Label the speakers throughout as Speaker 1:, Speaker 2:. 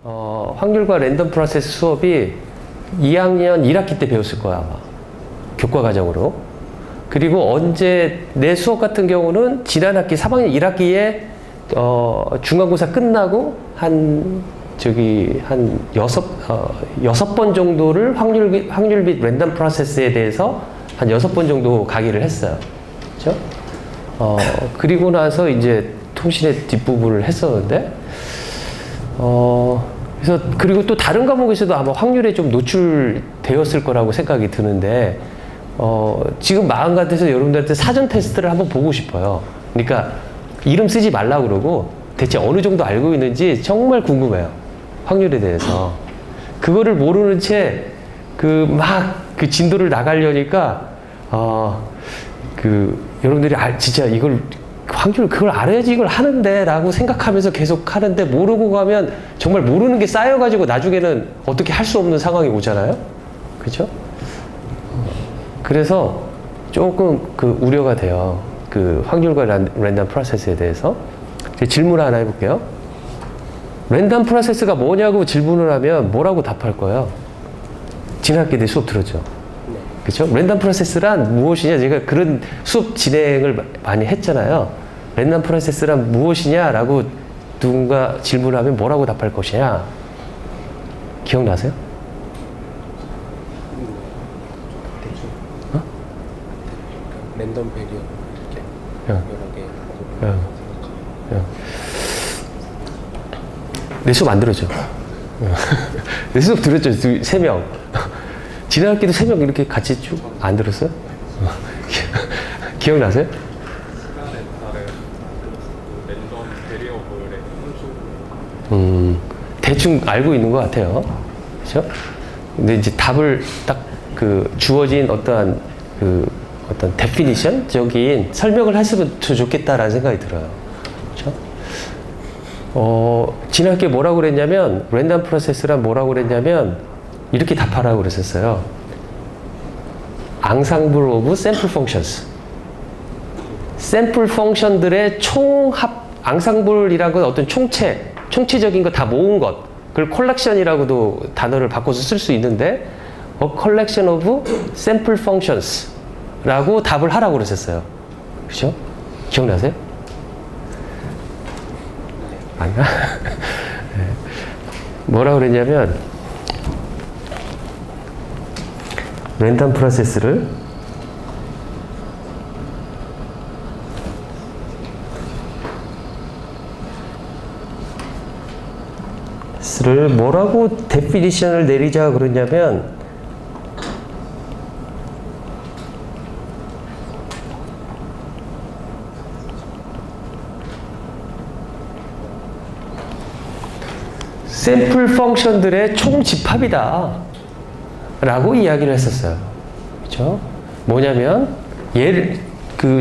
Speaker 1: 확률과 랜덤 프로세스 수업이 2학년 1학기 때 배웠을 거야, 아마. 교과 과정으로. 그리고 언제, 내 수업 같은 경우는 지난 학기, 3학년 1학기에, 중간고사 끝나고 여섯 번 정도를 확률 및 랜덤 프로세스에 대해서 한 6번 정도 강의를 했어요. 그죠? 그리고 나서 이제 통신의 뒷부분을 했었는데, 그래서, 그리고 또 다른 과목에서도 아마 확률에 좀 노출되었을 거라고 생각이 드는데, 지금 마음 같아서 여러분들한테 사전 테스트를 한번 보고 싶어요. 그러니까, 이름 쓰지 말라고 그러고, 대체 어느 정도 알고 있는지 정말 궁금해요. 확률에 대해서. 그거를 모르는 채, 그 진도를 나가려니까, 여러분들이 진짜 이걸, 확률 그걸 알아야지 이걸 하는데 라고 생각하면서 계속 하는데 모르고 가면 정말 모르는 게 쌓여가지고 나중에는 어떻게 할 수 없는 상황이 오잖아요. 그죠? 그래서 조금 우려가 돼요. 확률과 랜덤 프로세스에 대해서. 질문을 하나 해볼게요. 랜덤 프로세스가 뭐냐고 질문을 하면 뭐라고 답할 거예요? 지난 학기 때 수업 들었죠? 그렇죠? 랜덤 프로세스란 무엇이냐? 제가 그런 수업 진행을 많이 했잖아요. 랜덤 프로세스란 무엇이냐라고 누군가 질문을 하면 뭐라고 답할 것이냐? 기억나세요?
Speaker 2: 대충. 랜덤 베리어블 이렇게 여러 개.
Speaker 1: 내 수업 안 들었죠? 내 수업 들었죠? 3명. 지난 학기도 3명 이렇게 같이 쭉 안 들었어요? 기억나세요? 대충 알고 있는 것 같아요. 그죠? 근데 이제 답을 딱 주어진 어떤 데피니션적인 설명을 했으면 더 좋겠다라는 생각이 들어요. 그죠? 지난 학기에 뭐라고 그랬냐면, 랜덤 프로세스란 뭐라고 그랬냐면, 이렇게 답하라고 그랬었어요. Ensemble of Sample Functions. 샘플 펑션들의 총합, 앙상블이라는 건 어떤 총체적인 거 다 모은 것. 그걸 컬렉션이라고도 단어를 바꿔서 쓸 수 있는데, A collection of sample functions 라고 답을 하라고 그랬었어요. 그죠? 기억나세요? 아니야? 뭐라고 그랬냐면, 랜덤 프로세스를 뭐라고 데피니션을 내리자 그러냐면, 샘플 펑션들의 총집합이다 라고 이야기를 했었어요. 그렇죠? 뭐냐면,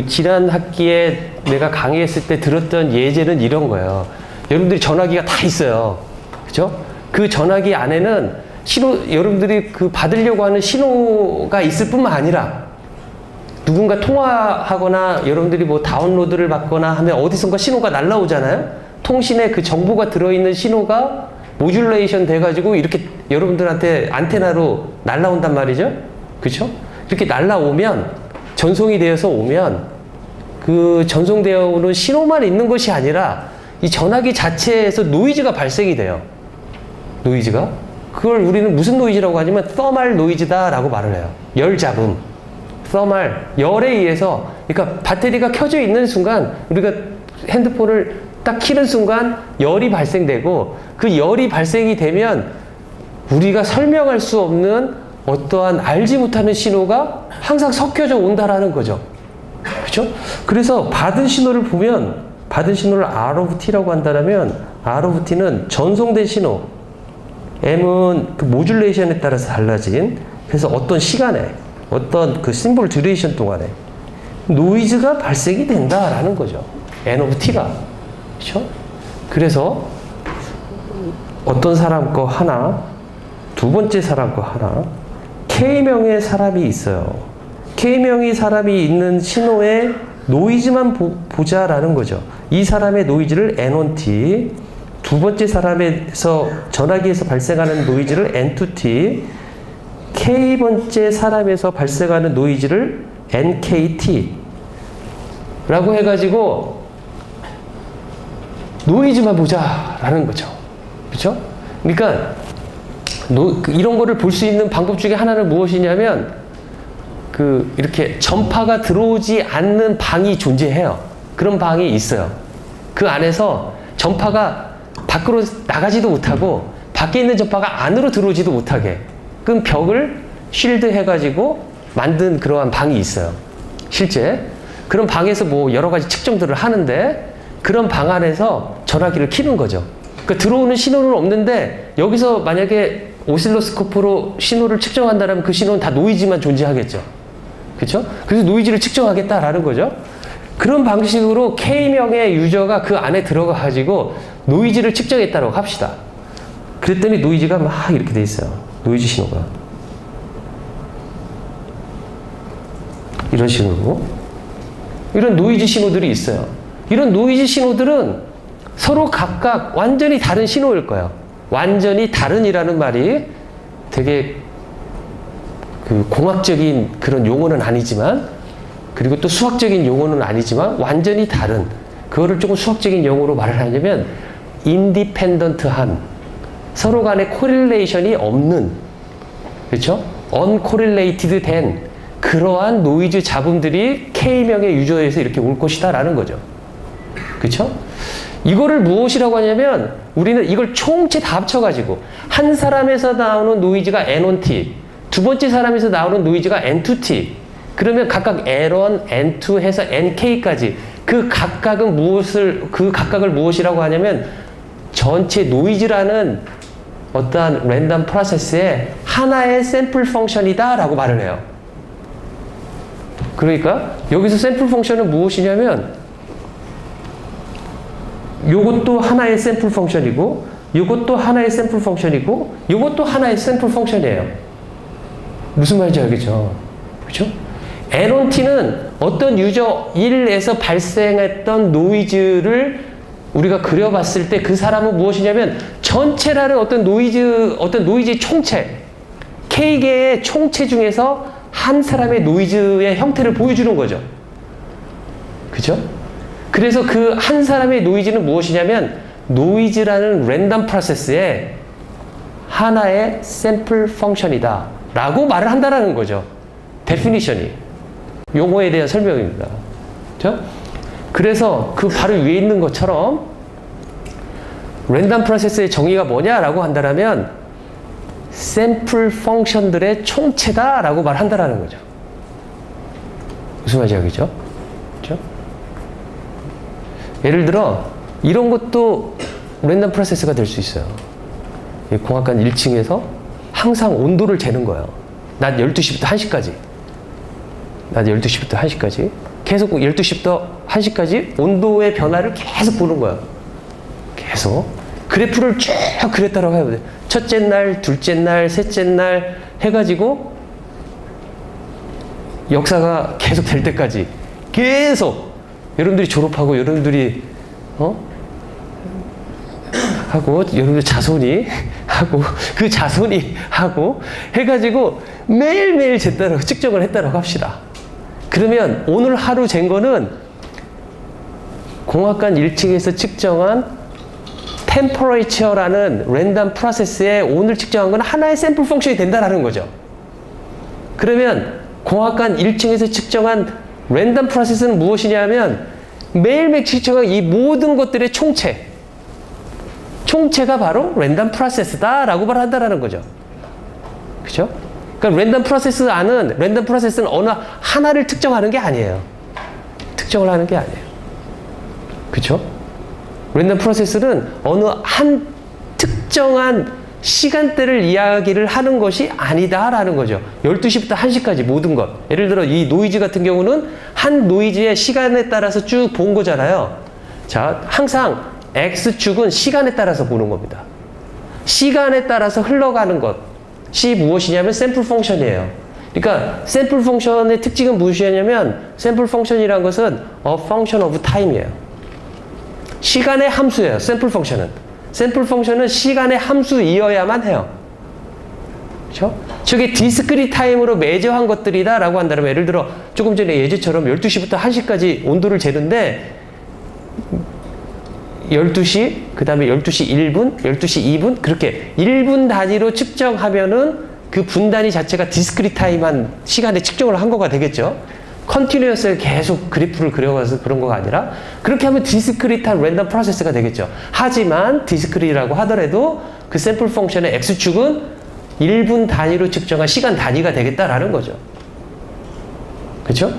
Speaker 1: 지난 학기에 내가 강의했을 때 들었던 예제는 이런 거예요. 여러분들이 전화기가 다 있어요. 그죠? 그 전화기 안에는 여러분들이 받으려고 하는 신호가 있을 뿐만 아니라, 누군가 통화하거나 여러분들이 뭐 다운로드를 받거나 하면 어디선가 신호가 날라오잖아요? 통신에 그 정보가 들어있는 신호가 모듈레이션 돼가지고 이렇게 여러분들한테 안테나로 날라온단 말이죠? 그쵸? 이렇게 날라오면, 전송이 되어서 오면, 그 전송되어 오는 신호만 있는 것이 아니라, 이 전화기 자체에서 노이즈가 발생이 돼요. 노이즈가. 그걸 우리는 무슨 노이즈라고 하냐면 thermal 노이즈다라고 말을 해요. 열 잡음. thermal. 열에 의해서, 그러니까 배터리가 켜져 있는 순간, 우리가 핸드폰을 딱 켜는 순간 열이 발생되고, 그 열이 발생이 되면 우리가 설명할 수 없는 어떠한 알지 못하는 신호가 항상 섞여져 온다라는 거죠. 그렇죠? 그래서 받은 신호를 보면, 받은 신호를 R of T라고 한다면, R of T는 전송된 신호, M은 그 모듈레이션에 따라서 달라진, 그래서 어떤 시간에, 어떤 그 심볼 듀레이션 동안에 노이즈가 발생이 된다라는 거죠. N of T가. 그렇죠? 그래서 어떤 사람 거 하나, 두 번째 사람 거 하나, K명의 사람이 있어요. K명의 사람이 있는 신호에 노이즈만 보자라는 거죠. 이 사람의 노이즈를 N1T, 두 번째 사람에서 전화기에서 발생하는 노이즈를 N2T, K번째 사람에서 발생하는 노이즈를 NKT 라고 해가지고 노이즈만 보자라는 거죠. 그렇죠? 그러니까 이런 거를 볼 수 있는 방법 중에 하나는 무엇이냐면 이렇게 전파가 들어오지 않는 방이 존재해요. 그런 방이 있어요. 그 안에서 전파가 밖으로 나가지도 못하고 밖에 있는 전파가 안으로 들어오지도 못하게 그 벽을 쉴드 해가지고 만든 그러한 방이 있어요. 실제 그런 방에서 뭐 여러 가지 측정들을 하는데 그런 방 안에서 전화기를 켜는 거죠. 그러니까 들어오는 신호는 없는데 여기서 만약에 오실로스코프로 신호를 측정한다면 그 신호는 다 노이즈만 존재하겠죠. 그렇죠? 그래서 노이즈를 측정하겠다라는 거죠. 그런 방식으로 K명의 유저가 그 안에 들어가 가지고 노이즈를 측정했다고 합시다. 그랬더니 노이즈가 막 이렇게 돼 있어요. 노이즈 신호가. 이런 식으로. 이런 노이즈 신호들이 있어요. 이런 노이즈 신호들은 서로 각각 완전히 다른 신호일 거예요. 완전히 다른이라는 말이 되게 공학적인 그런 용어는 아니지만, 그리고 또 수학적인 용어는 아니지만 완전히 다른, 그거를 조금 수학적인 용어로 말을 하려면 인디펜던트한, 서로 간에 코릴레이션이 없는, 그렇죠? 언코릴레이티드 된 그러한 노이즈 잡음들이 K명의 유저에서 이렇게 올 것이다 라는 거죠. 그렇죠? 이거를 무엇이라고 하냐면 우리는 이걸 총체 다 합쳐가지고 한 사람에서 나오는 노이즈가 N1T, 두 번째 사람에서 나오는 노이즈가 N2T, 그러면 각각 N1, N2 해서 NK까지 그 각각을 무엇이라고 하냐면 전체 노이즈라는 어떠한 랜덤 프로세스의 하나의 샘플 펑션이다 라고 말을 해요. 그러니까 여기서 샘플 펑션은 무엇이냐면 요것도 하나의 샘플 펑션이고 요것도 하나의 샘플 펑션이고 요것도 하나의 샘플 펑션이에요. 무슨 말인지 알겠죠? 그렇죠? N1T는 어떤 유저 1에서 발생했던 노이즈를 우리가 그려봤을 때 그 사람은 무엇이냐면 전체라는 어떤 노이즈의 총체, K개의 총체 중에서 한 사람의 노이즈의 형태를 보여주는 거죠. 그죠? 그래서 그 한 사람의 노이즈는 무엇이냐면 노이즈라는 랜덤 프로세스의 하나의 샘플 펑션이다 라고 말을 한다라는 거죠. 데피니션이. 용어에 대한 설명입니다. 그죠? 그래서 그 바로 위에 있는 것처럼 랜덤 프로세스의 정의가 뭐냐라고 한다면 샘플 펑션들의 총체다 라고 말한다라는 거죠. 무슨 말인지 알겠죠? 그렇죠? 예를 들어 이런 것도 랜덤 프로세스가 될 수 있어요. 공학관 1층에서 항상 온도를 재는 거예요. 낮 12시부터 1시까지. 낮 12시부터 1시까지. 계속 12시부터 1시까지 온도의 변화를 계속 보는 거예요. 계속. 그래프를 쭉 그렸다라고 해야 돼. 첫째 날, 둘째 날, 셋째 날 해가지고 역사가 계속 될 때까지 계속 여러분들이 졸업하고 여러분들이 하고 여러분들 자손이 하고 그 자손이 하고 해가지고 매일매일 쟀다라고 측정을 했다라고 합시다. 그러면 오늘 하루 잰 거는 공학관 1층에서 측정한 템퍼레이처라는 랜덤 프로세스에 오늘 측정한 건 하나의 샘플 펑션이 된다라는 거죠. 그러면 공학관 1층에서 측정한 랜덤 프로세스는 무엇이냐면 매일매일 측정한 이 모든 것들의 총체가 바로 랜덤 프로세스다라고 말한다라는 거죠. 그죠? 그러니까 랜덤 프로세스는 어느 하나를 특정하는 게 아니에요. 특정을 하는 게 아니에요. 그죠? 랜덤 프로세스는 어느 한 특정한 시간대를 이야기를 하는 것이 아니다라는 거죠. 12시부터 1시까지 모든 것. 예를 들어 이 노이즈 같은 경우는 한 노이즈의 시간에 따라서 쭉 본 거잖아요. 자, 항상 X축은 시간에 따라서 보는 겁니다. 시간에 따라서 흘러가는 것이 무엇이냐면 샘플 펑션이에요. 그러니까 샘플 펑션의 특징은 무엇이냐면 샘플 펑션이라는 것은 a function of time이에요. 시간의 함수예요. 샘플 펑션은. 샘플 펑션은 시간의 함수이어야만 해요. 그렇죠? 저게 디스크릿 타임으로 매저한 것들이다 라고 한다면, 예를 들어 조금 전에 예제처럼 12시부터 1시까지 온도를 재는데 12시, 그 다음에 12시 1분, 12시 2분 그렇게 1분 단위로 측정하면은 그 분단위 자체가 디스크릿 타임한 시간에 측정을 한 거가 되겠죠. 컨티뉴어스에 계속 그래프를 그려가서 그런 거가 아니라 그렇게 하면 디스크릿한 랜덤 프로세스가 되겠죠. 하지만 디스크릿이라고 하더라도 그 샘플 펑션의 X축은 1분 단위로 측정한 시간 단위가 되겠다라는 거죠. 그렇죠?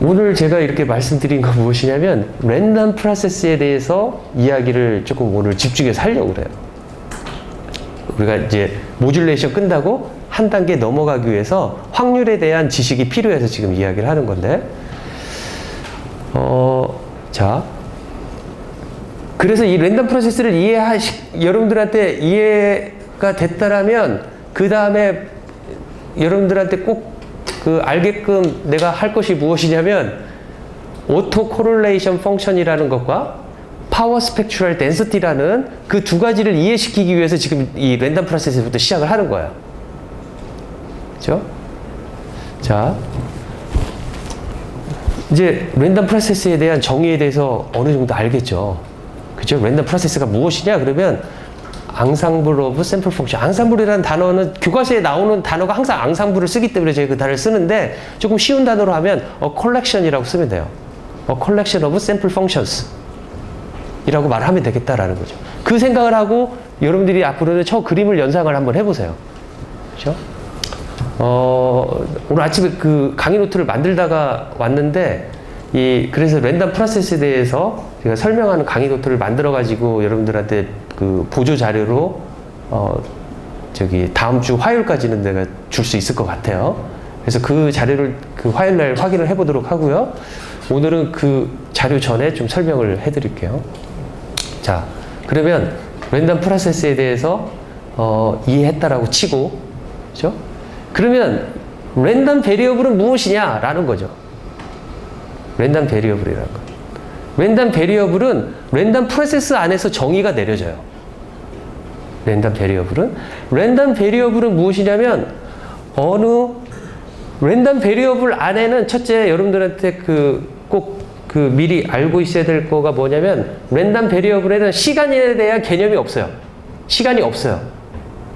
Speaker 1: 오늘 제가 이렇게 말씀드린 건 무엇이냐면 랜덤 프로세스에 대해서 이야기를 조금 오늘 집중해서 하려고 그래요. 우리가 이제 모듈레이션 끝나고 한 단계 넘어가기 위해서 확률에 대한 지식이 필요해서 지금 이야기를 하는 건데, 자, 그래서 이 랜덤 프로세스를 여러분들한테 이해가 됐다라면 그 다음에 여러분들한테 꼭 그 알게끔 내가 할 것이 무엇이냐면 오토 코릴레이션 펑션이라는 것과 파워 스펙트럴 덴시티라는 그 두 가지를 이해시키기 위해서 지금 이 랜덤 프로세스부터 시작을 하는 거예요. 그렇죠? 자, 이제 랜덤 프로세스에 대한 정의에 대해서 어느 정도 알겠죠. 그렇죠? 랜덤 프로세스가 무엇이냐 그러면 앙상블 오브 샘플 펑션. 앙상블이라는 단어는 교과서에 나오는 단어가 항상 앙상블을 쓰기 때문에 제가 그 단어를 쓰는데 조금 쉬운 단어로 하면 a collection이라고 쓰면 돼요. a collection of sample functions 이라고 말을 하면 되겠다라는 거죠. 그 생각을 하고 여러분들이 앞으로는 저 그림을 연상을 한번 해보세요. 그렇죠? 오늘 아침에 그 강의 노트를 만들다가 왔는데 그래서 랜덤 프로세스에 대해서 제가 설명하는 강의 노트를 만들어 가지고 여러분들한테 그 보조 자료로 다음 주 화요일까지는 내가 줄 수 있을 것 같아요. 그래서 그 자료를 그 화요일 날 확인을 해보도록 하고요. 오늘은 그 자료 전에 좀 설명을 해드릴게요. 자, 그러면 랜덤 프로세스에 대해서 이해했다라고 치고, 그렇죠? 그러면 랜덤 베리어블은 무엇이냐라는 거죠. 랜덤 베리어블이라는 거. 랜덤 베리어블은 랜덤 프로세스 안에서 정의가 내려져요. 랜덤 베리어블은 무엇이냐면 랜덤 베리어블 안에는 첫째 여러분들한테 꼭 미리 알고 있어야 될 거가 뭐냐면 랜덤 베리어블에는 시간에 대한 개념이 없어요. 시간이 없어요.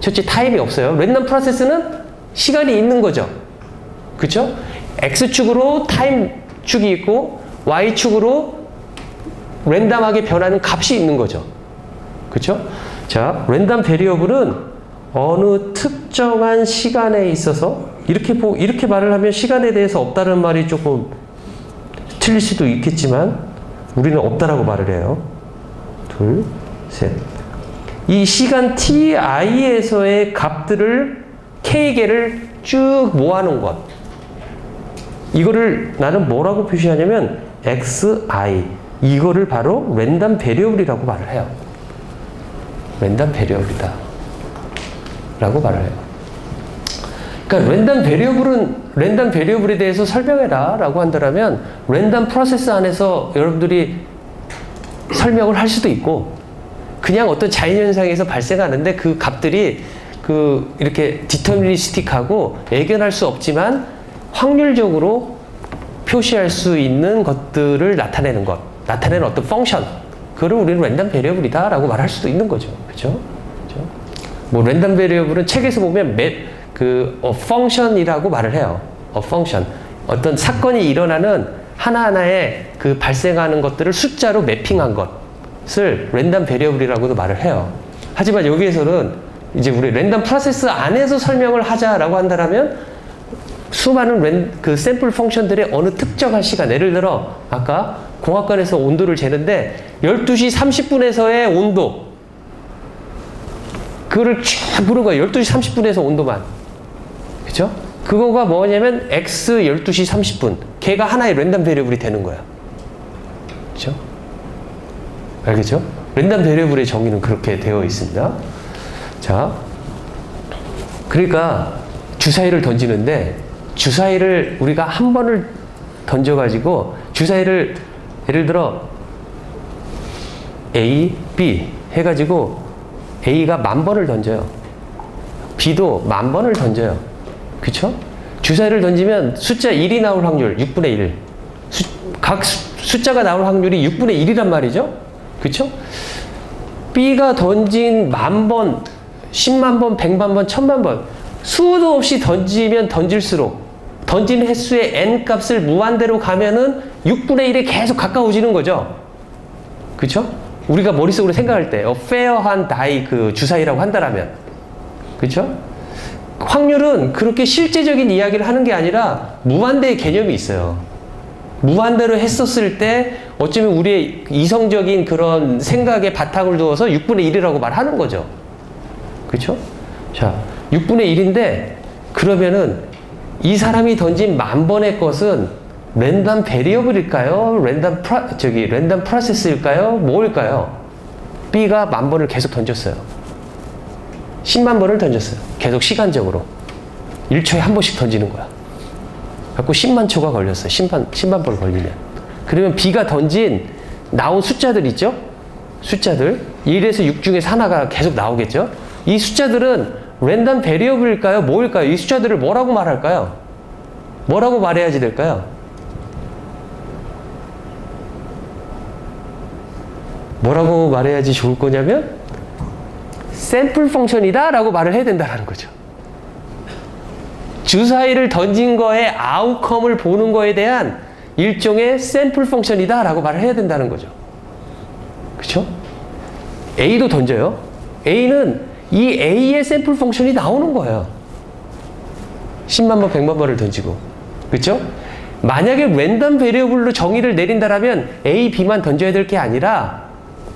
Speaker 1: 첫째 타임이 없어요. 랜덤 프로세스는 시간이 있는 거죠. 그렇죠? X축으로 타임축이 있고 Y축으로 랜덤하게 변하는 값이 있는 거죠. 그렇죠? 자, 랜덤 베리어블은 어느 특정한 시간에 있어서 이렇게 말을 하면 시간에 대해서 없다는 말이 조금 틀릴 수도 있겠지만 우리는 없다라고 말을 해요. 둘, 셋. 이 시간 ti에서의 값들을 k개를 쭉 모아놓은 것. 이거를 나는 뭐라고 표시하냐면 xi. 이거를 바로 랜덤 베리어블이라고 말을 해요. 랜덤 베리어블이다 라고 말을 해요. 그러니까 랜덤 베리어블에 대해서 설명해라 라고 한다면 랜덤 프로세스 안에서 여러분들이 설명을 할 수도 있고 그냥 어떤 자연현상에서 발생하는데 그 값들이 이렇게 디터미니스틱하고 예견할 수 없지만 확률적으로 표시할 수 있는 것들을 나타내는 어떤 펑션, 그거를 우리는 랜덤 베리어블이다 라고 말할 수도 있는 거죠. 그죠? 뭐 랜덤 베리어블은 책에서 보면 펑션이라고 말을 해요. 펑션. 어떤 사건이 일어나는 하나하나의 발생하는 것들을 숫자로 매핑한 것을 랜덤 베리어블이라고도 말을 해요. 하지만 여기에서는 이제 우리 랜덤 프로세스 안에서 설명을 하자라고 한다면 수많은 샘플 펑션들의 어느 특정한 시간, 예를 들어 아까 공학관에서 온도를 재는데 12시 30분에서의 온도, 그거를 쫙 부른 거예요. 12시 30분에서 온도만. 그죠? 그거가 뭐냐면 x 12시 30분. 걔가 하나의 랜덤 베리어블이 되는 거야. 그죠? 알겠죠? 랜덤 베리어블의 정의는 그렇게 되어 있습니다. 자, 그러니까 주사위를 던지는데 주사위를 우리가 한 번을 던져가지고 주사위를 예를 들어 A, B 해가지고 A가 10,000번을 던져요. B도 10,000번을 던져요. 그쵸? 주사위를 던지면 숫자 1이 나올 확률 6분의 1. 각 숫자가 나올 확률이 6분의 1이란 말이죠. 그쵸? B가 던진 10,000번, 10만 번, 100만 번, 1000만 번 수도 없이 던지면 던질수록 던진 횟수의 n 값을 무한대로 가면은 6분의 1에 계속 가까워지는 거죠. 그쵸? 우리가 머릿속으로 생각할 때 페어한 다이 그 주사위라고 한다라면 그쵸? 확률은 그렇게 실제적인 이야기를 하는 게 아니라 무한대의 개념이 있어요. 무한대로 했었을 때 어쩌면 우리의 이성적인 그런 생각에 바탕을 두어서 6분의 1이라고 말하는 거죠. 그쵸? 자, 6분의 1인데 그러면은 이 사람이 던진 10,000번의 것은 랜덤 베리어블일까요? 랜덤 프로세스일까요? 뭐일까요? B가 10,000번을 계속 던졌어요. 10만 번을 던졌어요. 계속 시간적으로. 1초에 한 번씩 던지는 거야. 갖고 10만 초가 걸렸어요. 10만 번 걸리면. 그러면 B가 던진 나온 숫자들 있죠? 숫자들. 1에서 6 중에서 하나가 계속 나오겠죠? 이 숫자들은 랜덤 베리어블일까요? 뭐일까요? 이 숫자들을 뭐라고 말할까요? 뭐라고 말해야지 될까요? 뭐라고 말해야지 좋을 거냐면 샘플 펑션이다 라고 말을 해야 된다는 거죠. 주사위를 던진 거의 아웃컴을 보는 거에 대한 일종의 샘플 펑션이다 라고 말을 해야 된다는 거죠. 그쵸? A도 던져요. A는 이 A의 샘플 펑션이 나오는 거예요. 10만 번, 100만 번을 던지고. 그쵸? 만약에 랜덤 베리어블로 정의를 내린다라면 A, B만 던져야 될 게 아니라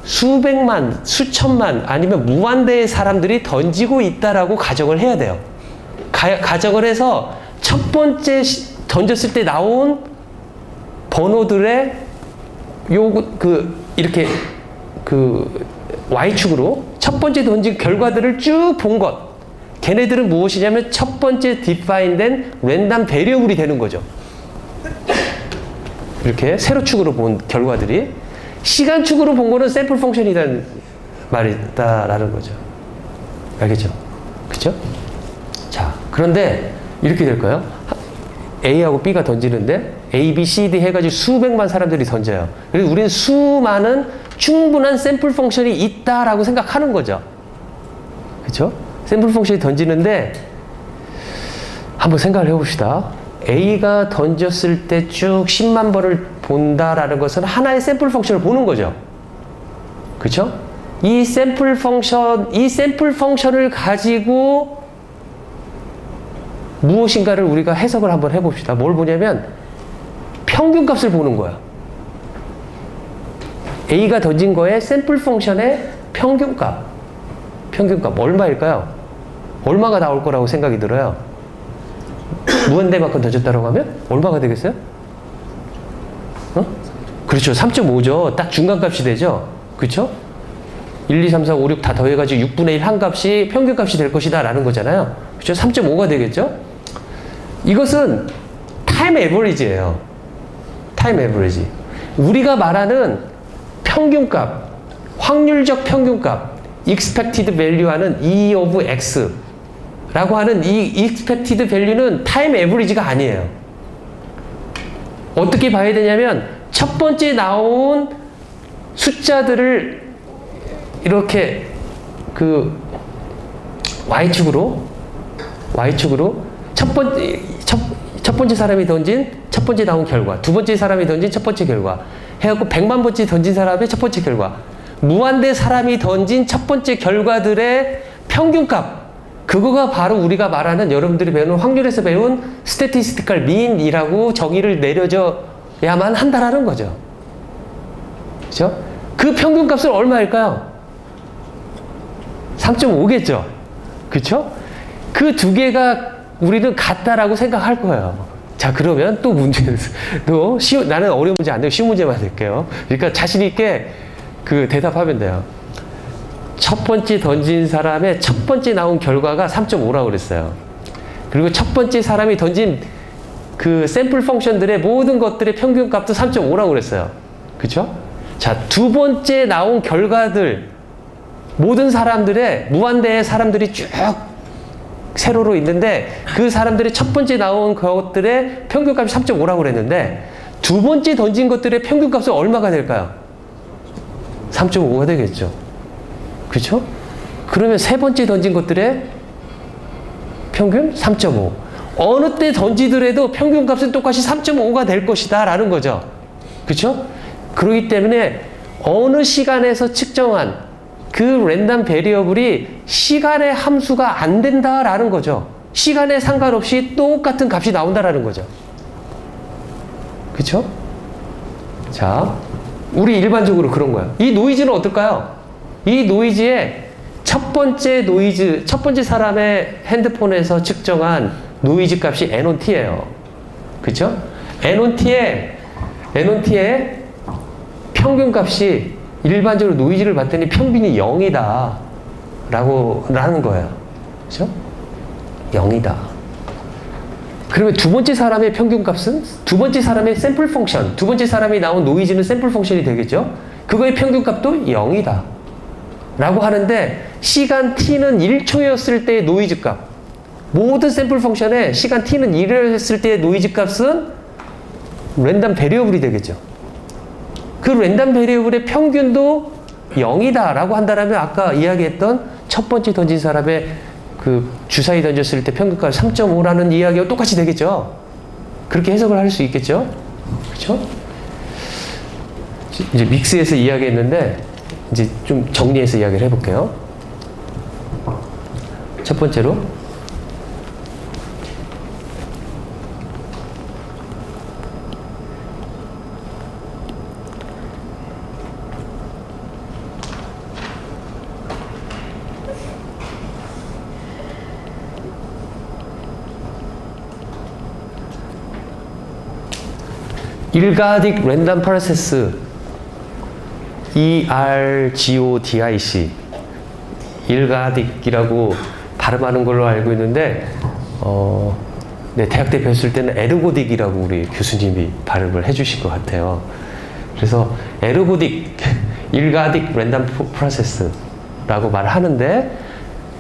Speaker 1: 수백만, 수천만 아니면 무한대의 사람들이 던지고 있다라고 가정을 해야 돼요. 가정을 해서 첫 번째 던졌을 때 나온 번호들의 이렇게 Y축으로 첫 번째 던진 결과들을 쭉 본 것. 걔네들은 무엇이냐면 첫 번째 디파인된 랜덤 베리어블이 되는 거죠. 이렇게 세로축으로 본 결과들이 시간축으로 본 거는 샘플 펑션이라는 말이다라는 거죠. 알겠죠? 그쵸? 자, 그런데 이렇게 될까요? A하고 B가 던지는데 A, B, C, D 해가지고 수백만 사람들이 던져요. 그래서 우리는 수많은 충분한 샘플 펑션이 있다라고 생각하는 거죠. 그쵸? 샘플 펑션이 던지는데 한번 생각을 해봅시다. A가 던졌을 때 쭉 10만 번을 본다라는 것은 하나의 샘플 펑션을 보는 거죠. 그쵸? 이 샘플 펑션을 가지고 무엇인가를 우리가 해석을 한번 해봅시다. 뭘 보냐면 평균값을 보는 거야. A가 던진 거에 샘플 펑션의 평균값 얼마일까요? 얼마가 나올 거라고 생각이 들어요? 무한대만큼 던졌다고 하면 얼마가 되겠어요? 그렇죠. 3.5죠. 딱 중간값이 되죠. 그렇죠? 1, 2, 3, 4, 5, 6 다 더해가지고 6분의 1 한 값이 평균값이 될 것이다 라는 거잖아요. 그렇죠? 3.5가 되겠죠? 이것은 타임 에버리지예요. 타임 에버리지. 우리가 말하는 평균값, 확률적 평균값, expected value하는 E of X 라고 하는 이 expected value는 타임 에버리지가 아니에요. 어떻게 봐야 되냐면 첫 번째 나온 숫자들을 이렇게 Y축으로 첫 번째 사람이 던진 첫 번째 나온 결과, 두 번째 사람이 던진 첫 번째 결과 해갖고 100만 번째 던진 사람의 첫 번째 결과, 무한대 사람이 던진 첫 번째 결과들의 평균값, 그거가 바로 우리가 말하는 여러분들이 배우는 확률에서 배운 statistical mean이라고 정의를 내려줘야만 한다라는 거죠. 그렇죠? 그 평균값은 얼마일까요? 3.5겠죠. 그렇죠? 그 두 개가 우리는 같다라고 생각할 거예요. 자, 그러면 또 문제는 나는 어려운 문제 안 되고 쉬운 문제만 낼게요. 그러니까 자신 있게 대답하면 돼요. 첫 번째 던진 사람의 첫 번째 나온 결과가 3.5라고 그랬어요. 그리고 첫 번째 사람이 던진 그 샘플 펑션들의 모든 것들의 평균값도 3.5라고 그랬어요. 그쵸? 자, 두 번째 나온 결과들, 모든 사람들의, 무한대의 사람들이 쭉 세로로 있는데, 그 사람들의 첫 번째 나온 것들의 평균값이 3.5라고 그랬는데, 두 번째 던진 것들의 평균값은 얼마가 될까요? 3.5가 되겠죠. 그렇죠? 그러면 세 번째 던진 것들의 평균 3.5. 어느 때 던지더라도 평균값은 똑같이 3.5가 될 것이다 라는 거죠. 그렇죠? 그렇기 때문에 어느 시간에서 측정한 그 랜덤 베리어블이 시간의 함수가 안 된다라는 거죠. 시간에 상관없이 똑같은 값이 나온다라는 거죠. 그렇죠? 자, 우리 일반적으로 그런 거예요. 이 노이즈는 어떨까요? 이 노이즈의 첫 번째 사람의 핸드폰에서 측정한 노이즈 값이 N1T예요. 그렇죠? N1T의 평균 값이 일반적으로 노이즈를 봤더니 평균이 0이다 라는 거예요. 그렇죠? 0이다. 그러면 두 번째 사람의 평균 값은 두 번째 사람의 샘플 펑션, 두 번째 사람이 나온 노이즈는 샘플 펑션이 되겠죠? 그거의 평균 값도 0이다 라고 하는데, 시간 t는 1초였을 때의 노이즈 값, 모든 샘플 펑션에 시간 t는 1을 때의 노이즈 값은 랜덤 베리어블이 되겠죠. 그 랜덤 베리어블의 평균도 0이다 라고 한다면 아까 이야기했던 첫 번째 던진 사람의 그 주사위 던졌을 때 평균값 3.5라는 이야기와 똑같이 되겠죠. 그렇게 해석을 할 수 있겠죠. 그렇죠? 이제 믹스해서 이야기했는데 이제 좀 정리해서 이야기를 해볼게요. 첫 번째로 일가딕 랜덤 프로세스 ERGODIC 일가딕이라고 발음하는 걸로 알고 있는데 네, 대학 때 배웠을 때는 에르고딕이라고 우리 교수님이 발음을 해주실 것 같아요. 그래서 에르고딕 일가딕 랜덤 프로세스라고 말을 하는데,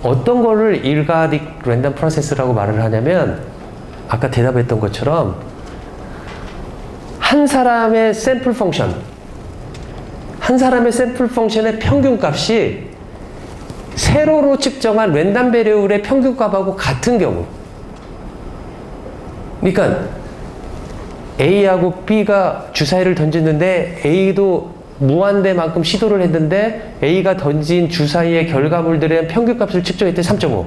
Speaker 1: 어떤 거를 일가딕 랜덤 프로세스라고 말을 하냐면 아까 대답했던 것처럼 한 사람의 샘플 펑션의 평균값이 세로로 측정한 랜덤 베리어블의 평균값하고 같은 경우, 그러니까 A하고 B가 주사위를 던졌는데 A도 무한대만큼 시도를 했는데 A가 던진 주사위의 결과물들의 평균값을 측정했더니 3.5,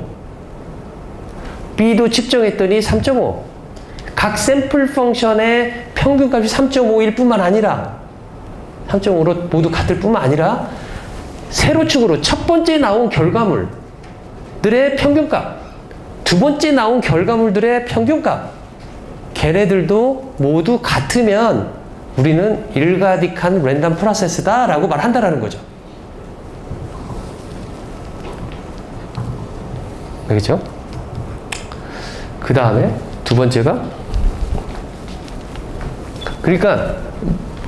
Speaker 1: B도 측정했더니 3.5. 각 샘플 펑션의 평균값이 3.5일 뿐만 아니라 3.5로 모두 같을 뿐만 아니라 세로축으로 첫 번째 나온 결과물들의 평균값, 두 번째 나온 결과물들의 평균값, 걔네들도 모두 같으면 우리는 일가딕한 랜덤 프로세스다 라고 말한다라는 거죠. 알겠죠? 그 다음에 두 번째가, 그러니까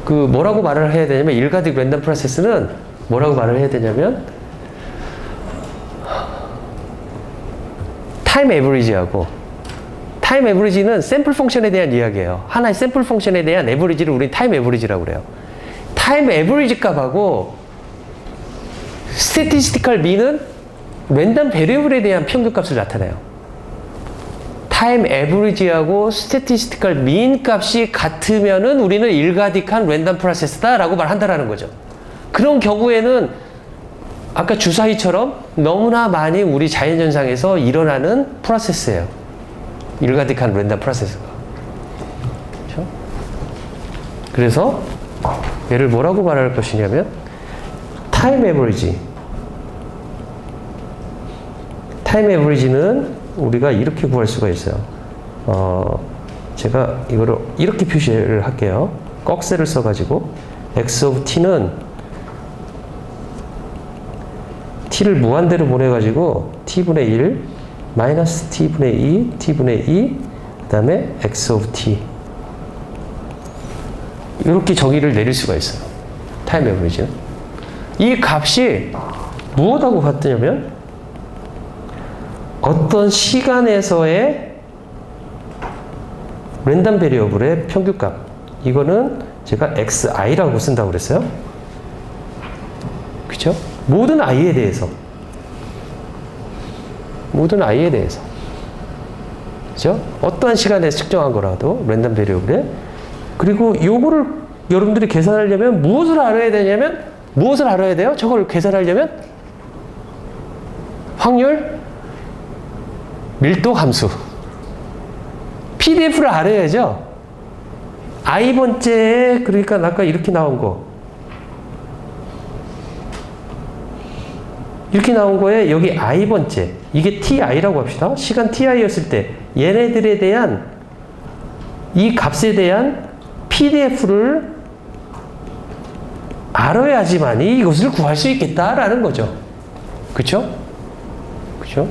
Speaker 1: 그 뭐라고 말을 해야 되냐면, 일가딕 랜덤 프로세스는 뭐라고 말을 해야 되냐면 타임 에버리지하고, 타임 에버리지는 샘플 펑션에 대한 이야기예요. 하나의 샘플 펑션에 대한 에버리지를 우리 타임 에버리지라고 그래요. 타임 에버리지 값하고 스태티스티컬 민은 랜덤 베리어블에 대한 평균값을 나타내요. 타임 에버리지하고 스태티스티컬 민 값이 같으면은 우리는 일가딕한 랜덤 프로세스다라고 말한다라는 거죠. 그런 경우에는 아까 주사위처럼 너무나 많이 우리 자연현상에서 일어나는 프로세스예요. 일가딕한 랜덤 프로세스가. 그렇죠? 그래서 얘를 뭐라고 말할 것이냐면 타임 에버리지. 타임 에버리지는 우리가 이렇게 구할 수가 있어요. 제가 이거를 이렇게 표시를 할게요. 꺽쇠를 써가지고 x of t는 t를 무한대로 보내가지고 t분의 1 마이너스 t분의 2 t분의 2 그 다음에 x of t, 이렇게 정의를 내릴 수가 있어요. 타임 에버리지는. 이 값이 무엇하고 같으냐면 어떤 시간에서의 랜덤 베리어블의 평균값. 이거는 제가xi라고 쓴다고 그랬어요. 그죠? 모든 i에 대해서. 모든 i에 대해서. 그죠? 어떠한 시간에서 측정한 거라도 랜덤 베리어블에. 그리고 요거를 여러분들이 계산하려면 무엇을 알아야 되냐면 무엇을 알아야 돼요? 저걸 계산하려면 확률, 밀도 함수. PDF를 알아야죠. i번째에 그러니까 아까 이렇게 나온 거. 이렇게 나온 거에 여기 i번째. 이게 ti라고 합시다. 시간 ti였을 때 얘네들에 대한 이 값에 대한 PDF를 알아야지만이 이것을 구할 수 있겠다라는 거죠. 그쵸? 그쵸?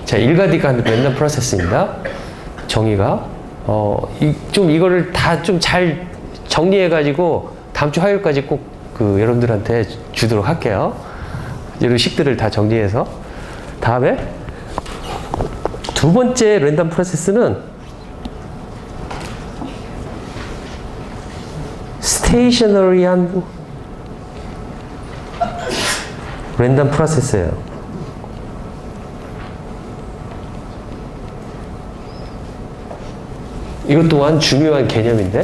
Speaker 1: 자, 일가디간 랜덤 프로세스입니다. 정의가. 좀 이거를 다 좀 잘 정리해가지고 다음 주 화요일까지 꼭 여러분들한테 주도록 할게요. 이런 식들을 다 정리해서. 다음에 두 번째 랜덤 프로세스는 스테이셔너리한 랜덤 프로세스예요. 이것 또한 중요한 개념인데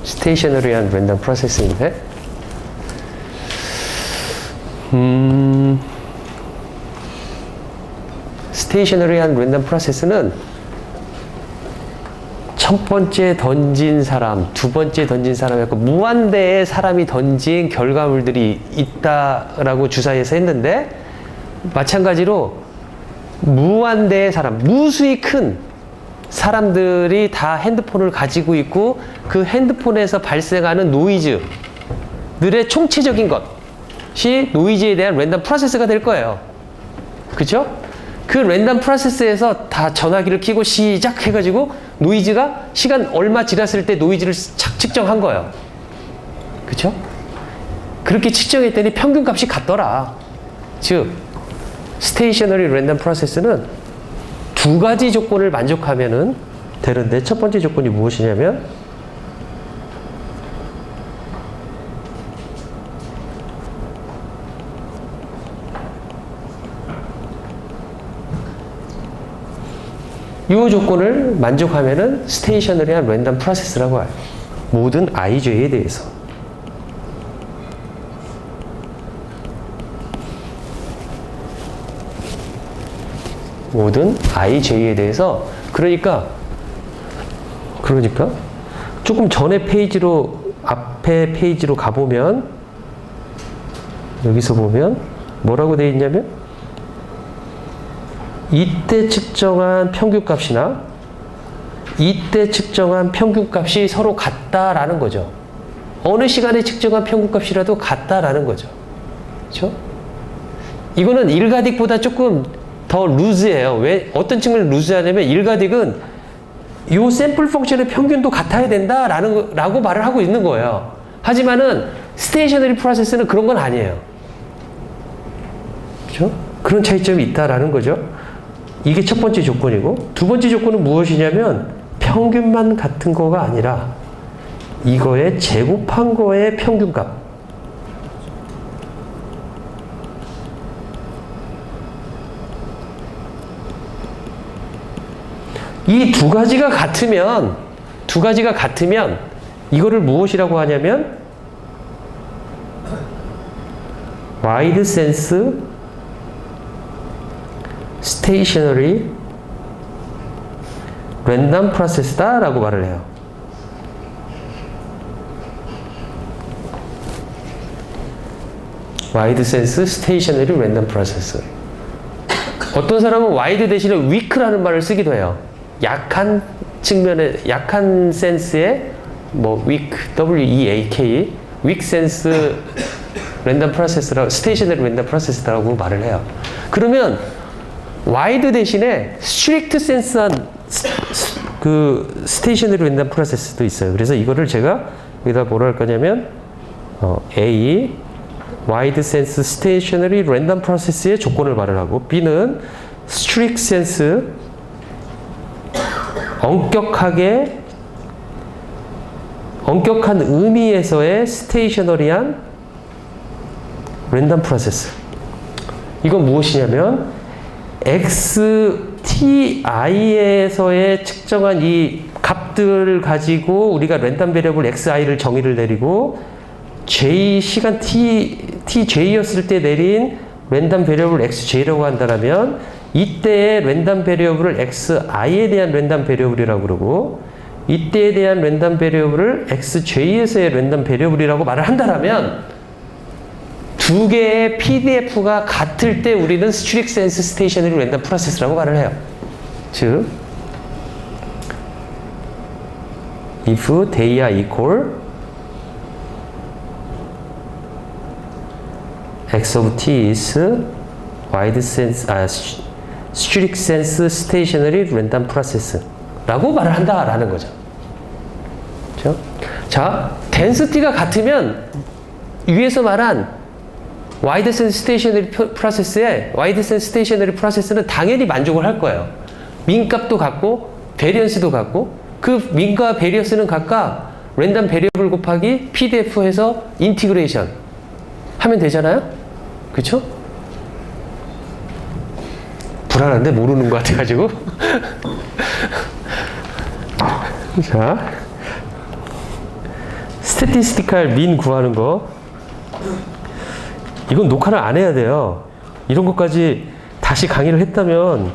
Speaker 1: 스테이셔너리한 랜덤 프로세스인데 스테이셔너리한 랜덤 프로세스는 첫 번째 던진 사람, 두 번째 던진 사람이었고 무한대의 사람이 던진 결과물들이 있다라고 주사위에서 했는데 마찬가지로 무한대의 사람, 무수히 큰 사람들이 다 핸드폰을 가지고 있고 그 핸드폰에서 발생하는 노이즈들의 총체적인 것이 노이즈에 대한 랜덤 프로세스가 될 거예요. 그죠? 그 랜덤 프로세스에서 다 전화기를 켜고 시작해가지고 노이즈가 시간 얼마 지났을 때 노이즈를 착 측정한 거예요. 그쵸? 그렇게 측정했더니 평균값이 같더라. 즉, 스테이셔너리 랜덤 프로세스는 두 가지 조건을 만족하면은 되는데 첫 번째 조건이 무엇이냐면 이 조건을 만족하면은 스테이셔너리한 랜덤 프로세스라고 해요. 모든 ij에 대해서. 모든 ij에 대해서. 그러니까 조금 전에 페이지로 앞에 페이지로 가보면 여기서 보면 뭐라고 되어 있냐면 이때 측정한 평균값이나 이때 측정한 평균값이 서로 같다라는 거죠. 어느 시간에 측정한 평균값이라도 같다라는 거죠. 그렇죠? 이거는 일가딕보다 조금 더 루즈해요. 왜 어떤 측면을 루즈하냐면 일가딕은 이 샘플 펑션의 평균도 같아야 된다라고 말을 하고 있는 거예요. 하지만은 스테이셔너리 프로세스는 그런 건 아니에요. 그렇죠? 그런 차이점이 있다라는 거죠. 이게 첫 번째 조건이고 두 번째 조건은 무엇이냐면 평균만 같은 거가 아니라 이거에 제곱한 거의 평균값. 이 두 가지가 같으면 이거를 무엇이라고 하냐면 와이드 센스 스테이셔너리 랜덤 프로세스다 라고 말을 해요. 와이드 센스 스테이셔너리 랜덤 프로세스. 어떤 사람은 와이드 대신에 위크라는 말을 쓰기도 해요. 약한 측면에, 약한 센스의 weak, W-E-A-K, weak sense 랜덤 프로세스라고, 스테이셔너리 랜덤 프로세스라고 말을 해요. 그러면 와이드 대신에 스트릭트 센스한 그 스테이셔너리 랜덤 프로세스도 있어요. 그래서 이거를 제가 여기다 뭐라 할 거냐면 A 와이드 센스 스테이셔너리 랜덤 프로세스의 조건을 말을 하고, B는 스트릭 센스 엄격한 의미에서의 스테이셔너리한 랜덤 프로세스. 이건 무엇이냐면 xti에서의 측정한 이 값들을 가지고 우리가 랜덤 베리어블 xi를 정의를 내리고 j 시간 tj였을 때 내린 랜덤 베리어블 xj라고 한다면 이때의 랜덤 베리어블을 xi에 대한 랜덤 베리어블이라고 그러고 이때에 대한 랜덤 베리어블을 xj에서의 랜덤 베리어블이라고 말을 한다면 두 개의 PDF가 같을 때 우리는 스트릭 센스 스테이셔너리 랜덤 프로세스라고 말을 해요. 즉 if they are equal x of t is wide sense strict sense stationary random process 라고 말을 한다라는 거죠. 그렇죠? 자, density가 같으면 위에서 말한 와이드 센스 스테이셔너리 프로세스는 당연히 만족을 할 거예요. 민값도 같고 베리언스도 같고 그 민과 베리언스는 각각 랜덤 베리어블 곱하기 PDF 해서 인티그레이션 하면 되잖아요? 그쵸? 불안한데 모르는 것 같아가지고 자, 스태티스티컬 민 구하는 거 이건 녹화를 안 해야 돼요. 이런 것까지 다시 강의를 했다면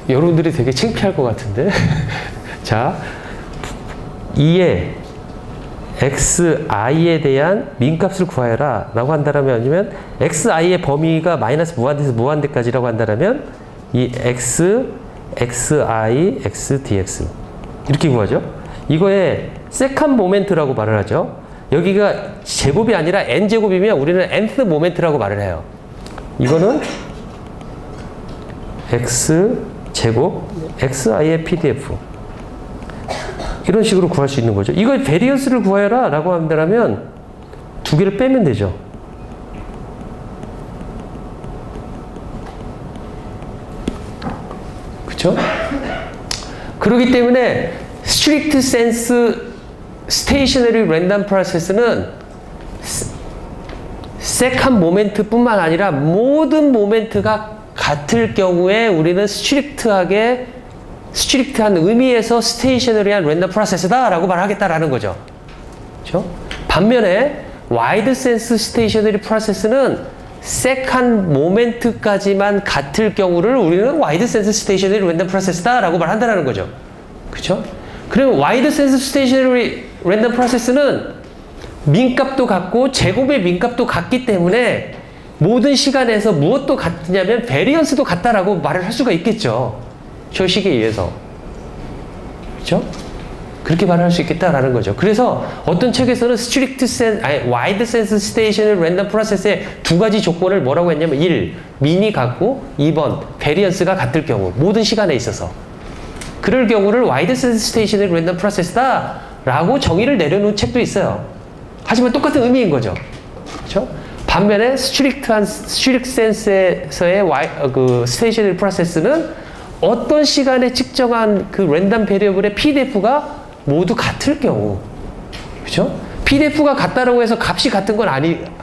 Speaker 1: 여러분들이 되게 창피할 것 같은데 자, 2의 xi에 대한 민값을 구하여라 라고 한다면 아니면 xi의 범위가 마이너스 무한대에서 무한대까지라고 한다면 이 x, xi, xdx 이렇게 구하죠. 이거에 세컨 모멘트라고 말을 하죠. 여기가 제곱이 아니라 n제곱이면 우리는 nth 모멘트라고 말을 해요. 이거는 x제곱 xi의 pdf 이런 식으로 구할 수 있는 거죠. 이걸 베리언스를 구하여라 라고 한다면 두 개를 빼면 되죠. 그쵸? 그렇기 때문에 스트릭트 센스 스테이셔너리 랜덤 프로세스는 세컨 모멘트 뿐만 아니라 모든 모멘트가 같을 경우에 우리는 스트릭트한 의미에서 스테이셔너리한 랜덤 프로세스다 라고 말하겠다라는 거죠. 그렇죠? 반면에 와이드 센스 스테이셔너리 프로세스는 세컨 모멘트까지만 같을 경우를 우리는 와이드 센스 스테이셔너리 랜덤 프로세스다 라고 말한다는 거죠. 그렇죠? 그리고 와이드 센스 스테이셔너리 랜덤 프로세스는 민값도 같고 제곱의 민값도 같기 때문에 모든 시간에서 무엇도 같냐면 베리언스도 같다라고 말을 할 수가 있겠죠. 조식에 의해서. 그렇죠? 그렇게 말을 할 수 있겠다라는 거죠. 그래서 어떤 책에서는 와이드 센스 스테이셔너리 랜덤 프로세스의 두 가지 조건을 뭐라고 했냐면 1. 민이 같고 2번 베리언스가 같을 경우 모든 시간에 있어서 그럴 경우를 와이드 센스 스테이셔너리 랜덤 프로세스다 라고 정의를 내려놓은 책도 있어요. 하지만 똑같은 의미인 거죠. 그렇죠? 반면에 스트릭 센스에서의 그 스테이셔너리 프로세스는 어떤 시간에 측정한 그 랜덤 베리어블의 PDF가 모두 같을 경우, 그렇죠? PDF가 같다라고 해서 값이 같은 건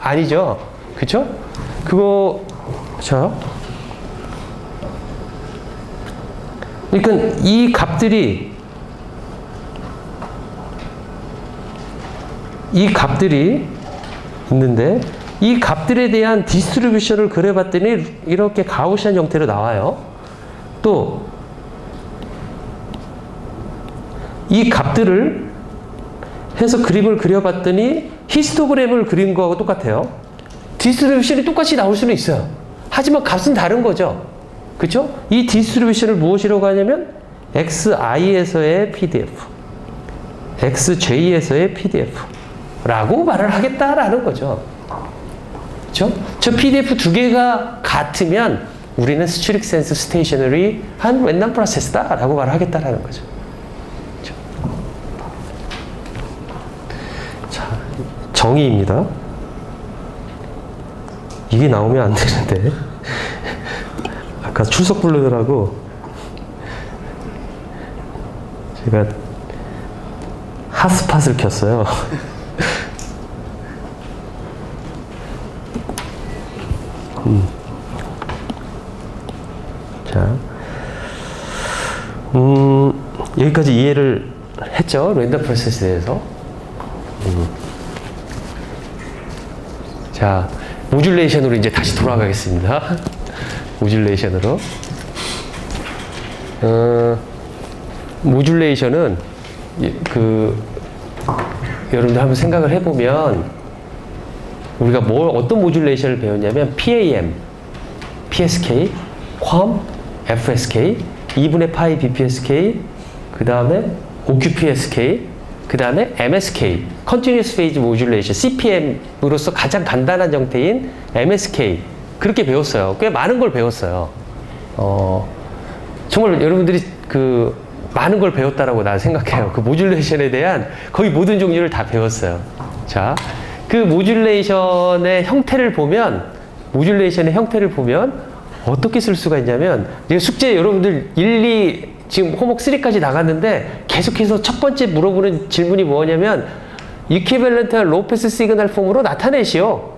Speaker 1: 아니죠. 그렇죠? 그렇죠? 그러니까 이 값들이 있는데 이 값들에 대한 디스트리뷰션을 그려봤더니 이렇게 가우시안 형태로 나와요. 또 이 값들을 해서 그림을 그려봤더니 히스토그램을 그린 거하고 똑같아요. 디스트리뷰션이 똑같이 나올 수는 있어요. 하지만 값은 다른 거죠. 그렇죠? 이 디스트리뷰션을 무엇이라고 하냐면 xi에서의 PDF, xj에서의 PDF 라고 말을 하겠다라는 거죠. 그렇죠? 저 PDF 두 개가 같으면 우리는 스트릭 센스 스테이셔너리 한 랜덤 프로세스다 라고 말을 하겠다라는 거죠. 정의입니다. 이게 나오면 안 되는데. 아까 출석 부르느라고 제가 핫스팟을 켰어요. 자, 여기까지 이해를 했죠? 랜덤 프로세스에 대해서. 자, 모듈레이션으로 이제 다시 돌아가겠습니다. 모듈레이션으로. 모듈레이션은 여러분들 한번 생각을 해보면 우리가 어떤 모듈레이션을 배웠냐면 PAM, PSK, QAM, FSK, 2분의 파이 BPSK, 그 다음에 OQPSK, 그 다음에 MSK, Continuous Phase Modulation, CPM으로서 가장 간단한 형태인 MSK, 그렇게 배웠어요. 꽤 많은 걸 배웠어요. 정말 여러분들이 많은 걸 배웠다라고 나 생각해요. 그 모듈레이션에 대한 거의 모든 종류를 다 배웠어요. 자, 그 모듈레이션의 형태를 보면 어떻게 쓸 수가 있냐면, 숙제 여러분들 1, 2, 지금 호목 3까지 나갔는데 계속해서 첫 번째 물어보는 질문이 뭐냐면 이퀴밸런트한 로우 패스 시그널 폼으로 나타내시오.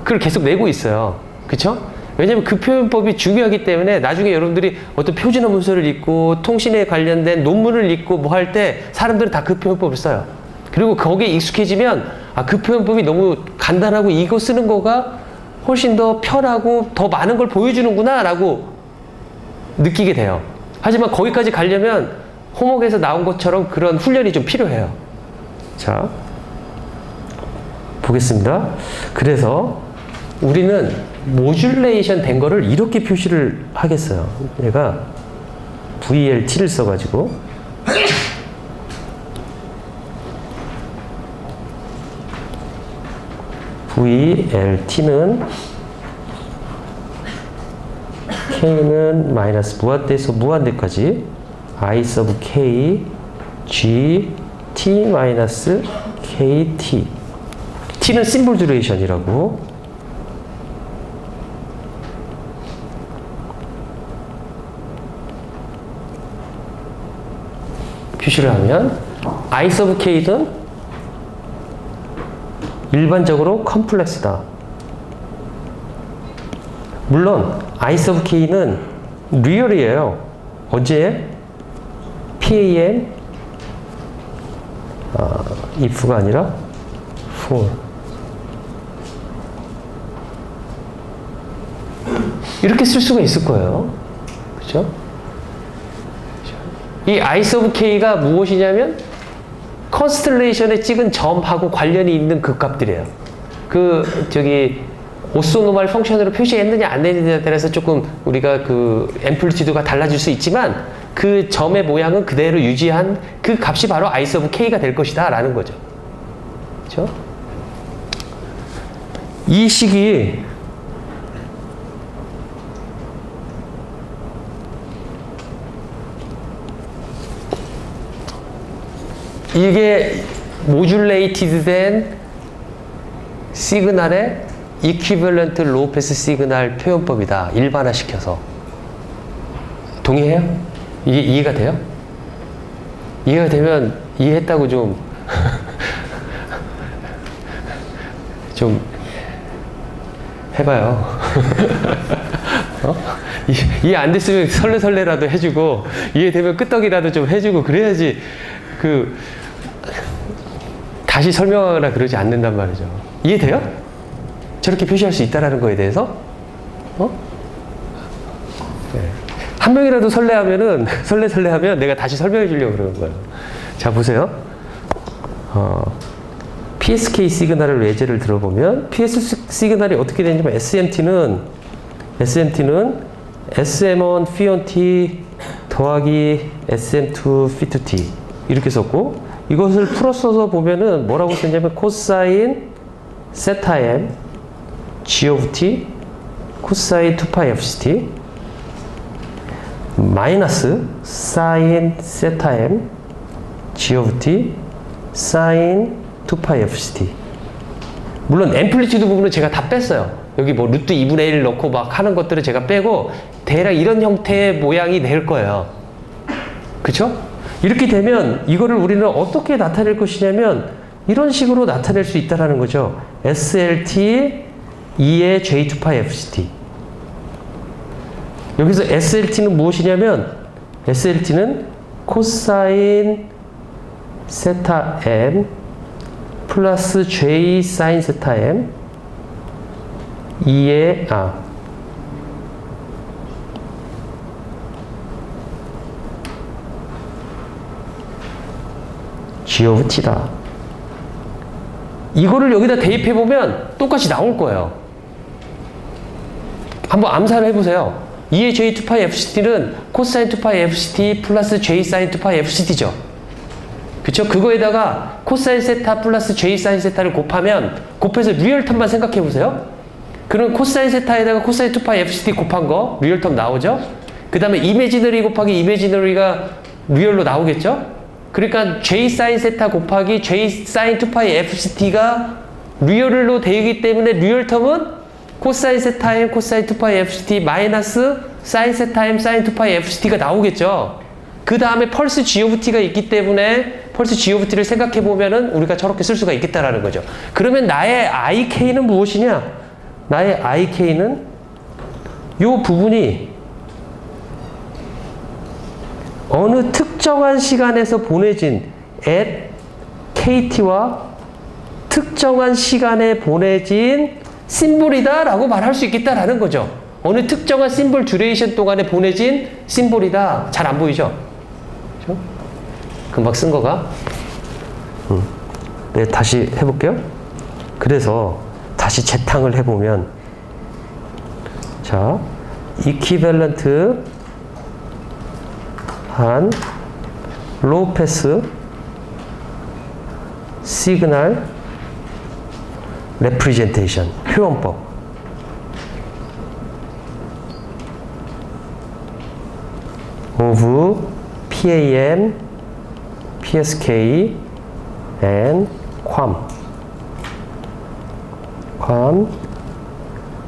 Speaker 1: 그걸 계속 내고 있어요. 그쵸? 왜냐면 그 표현법이 중요하기 때문에 나중에 여러분들이 어떤 표준어 문서를 읽고 통신에 관련된 논문을 읽고 뭐 할 때 사람들은 다 그 표현법을 써요. 그리고 거기에 익숙해지면 그 표현법이 너무 간단하고 이거 쓰는 거가 훨씬 더 편하고 더 많은 걸 보여주는구나 라고 느끼게 돼요. 하지만 거기까지 가려면 호목에서 나온 것처럼 그런 훈련이 좀 필요해요. 자, 보겠습니다. 그래서 우리는 모듈레이션 된 거를 이렇게 표시를 하겠어요. 얘가 VLT를 써가지고 VLT는 K는 마이너스 무한대에서 무한대까지 I sub K G T 마이너스 KT. T는 심볼 듀레이션이라고. 표시를 하면 I sub K는 일반적으로 컴플렉스다. 물론 I sub K는 리얼이에요. 언제? PAM if가 아니라 for. 이렇게 쓸 수가 있을 거예요. 그렇죠? 이 I sub K가 무엇이냐면 컨스텔레이션에 찍은 점하고 관련이 있는 그 값들이에요. 오소노말 펑션으로 표시했느냐 안 했느냐에 따라서 조금 우리가 앰플리튜드가 달라질 수 있지만 그 점의 모양은 그대로 유지한 그 값이 바로 I sub K가 될 것이다 라는 거죠. 그렇죠? 이 식이 이게 모듈레이티드 된 시그널의 이퀴벌런트 로우 패스 시그널 표현법이다. 일반화시켜서. 동의해요? 이해가 돼요? 이해가 되면 이해했다고 좀 해봐요. 이해 안 됐으면 설레설레라도 해주고 이해되면 끄떡이라도 좀 해주고 그래야지 다시 설명하거나 그러지 않는단 말이죠. 이해돼요? 저렇게 표시할 수 있다라는 거에 대해서? 네. 한 명이라도 설레하면 내가 다시 설명해 주려고 그러는 거예요. 자, 보세요. PSK 시그널을 예제를 들어보면 PS 시그널이 어떻게 되냐면 SMT는 SM1 P1T 더하기 SM2 P2T 이렇게 썼고 이것을 풀어써서 보면은 뭐라고 썼냐면 코사인 세타 M G of T 코사인 2파이 FCT 마이너스 사인 세타 M G of T 사인 2파이 FCT 물론 앰플리튜드 부분은 제가 다 뺐어요. 여기 뭐 루트 2분의 1 넣고 막 하는 것들을 제가 빼고 대략 이런 형태의 모양이 될 거예요. 그쵸? 이렇게 되면 이거를 우리는 어떻게 나타낼 것이냐면 이런 식으로 나타낼 수 있다는 거죠. SLT 2의 J2파이 FCT. 여기서 SLT는 무엇이냐면 SLT는 코사인 세타 M 플러스 J 사인 세타 M 2의 G of T다. 이거를 여기다 대입해보면 똑같이 나올 거예요. 한번 암산을 해보세요. 2의 J2파이 FCT는 코사인 2파이 FCT 플러스 J 사인 2파이 FCT죠. 그쵸? 그거에다가 코사인 세타 플러스 J 사인 세타를 곱해서 리얼텀만 생각해보세요. 그럼 코사인 세타에다가 코사인 2파이 FCT 곱한 거 리얼텀 나오죠? 그 다음에 이미지너리 곱하기 이미지너리가 리얼로 나오겠죠? 그러니까 J 사인 세타 곱하기 J 사인 2파이 FCT가 리얼로 되기 때문에 리얼텀은 코사인 세타 M 코사인 2파이 FCT 마이너스 사인 세타 M 사인 2파이 FCT가 나오겠죠. 그 다음에 펄스 G of T가 있기 때문에 펄스 G of T를 생각해 보면은 우리가 저렇게 쓸 수가 있겠다라는 거죠. 그러면 나의 IK는 무엇이냐? 나의 IK는 요 부분이 어느 특정한 시간에서 보내진 at KT와 특정한 시간에 보내진 심볼이다 라고 말할 수 있겠다라는 거죠. 어느 특정한 심볼 듀레이션 동안에 보내진 심볼이다. 잘 안 보이죠? 그렇죠? 금방 쓴 거가. 네, 다시 해볼게요. 그래서 다시 재탕을 해보면 자, 이퀴밸런트 한 로우 패스 시그널 레프리젠테이션 표현법 of PAM, PSK and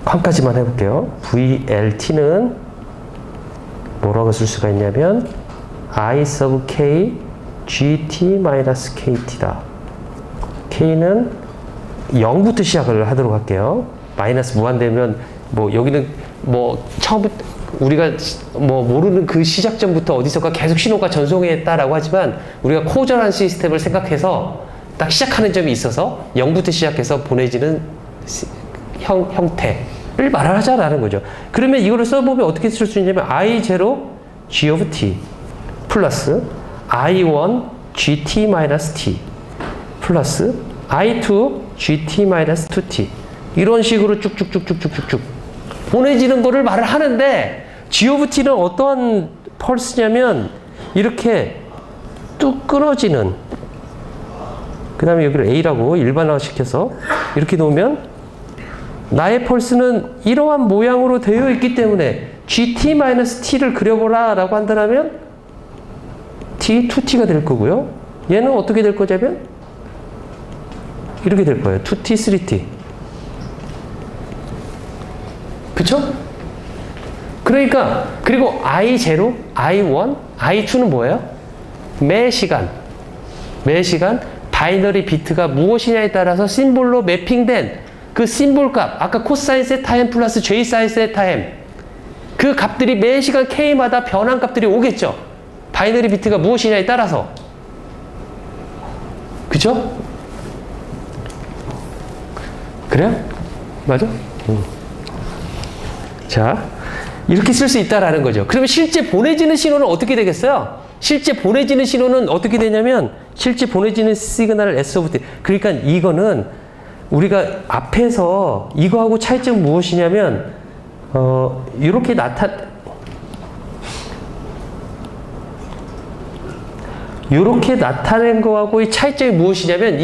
Speaker 1: 괌까지만 해볼게요. VLT는 뭐라고 쓸 수가 있냐면 I sub K GT-KT다. K는 0부터 시작을 하도록 할게요. 마이너스 무한되면 뭐 여기는 뭐 처음부터 우리가 뭐 모르는 그 시작점부터 어디선가 계속 신호가 전송했다라고 하지만 우리가 코절한 시스템을 생각해서 딱 시작하는 점이 있어서 0부터 시작해서 보내지는 형태를 말하자라는 거죠. 그러면 이거를 써보면 어떻게 쓸 수 있냐면 I0 G of T 플러스 I1 GT-T 플러스 I2 GT-2T 이런 식으로 쭉쭉쭉쭉쭉쭉 보내지는 거를 말을 하는데 G of T는 어떠한 펄스냐면 이렇게 뚝 끊어지는 그 다음에 여기를 A라고 일반화 시켜서 이렇게 놓으면 나의 펄스는 이러한 모양으로 되어 있기 때문에 GT-T를 그려보라 라고 한다면 T, 2T가 될 거고요. 얘는 어떻게 될 거냐면 이렇게 될 거예요. 2T, 3T. 그쵸? 그러니까 그리고 I0, I1, I2는 뭐예요? 매 시간 바이너리 비트가 무엇이냐에 따라서 심볼로 매핑된 그 심볼 값 아까 코사인 세타 M 플러스 J 사인 세타 M 그 값들이 매 시간 K마다 변한 값들이 오겠죠. 바이너리 비트가 무엇이냐에 따라서. 그죠? 그래요? 맞아? 자, 이렇게 쓸 수 있다라는 거죠. 그러면 실제 보내지는 신호는 어떻게 되겠어요? 실제 보내지는 신호는 어떻게 되냐면 실제 보내지는 시그널을 S of T. 그러니까 이거는 우리가 앞에서 이거하고 차이점은 무엇이냐면 이렇게 나타낸 거하고의 차이점이 무엇이냐면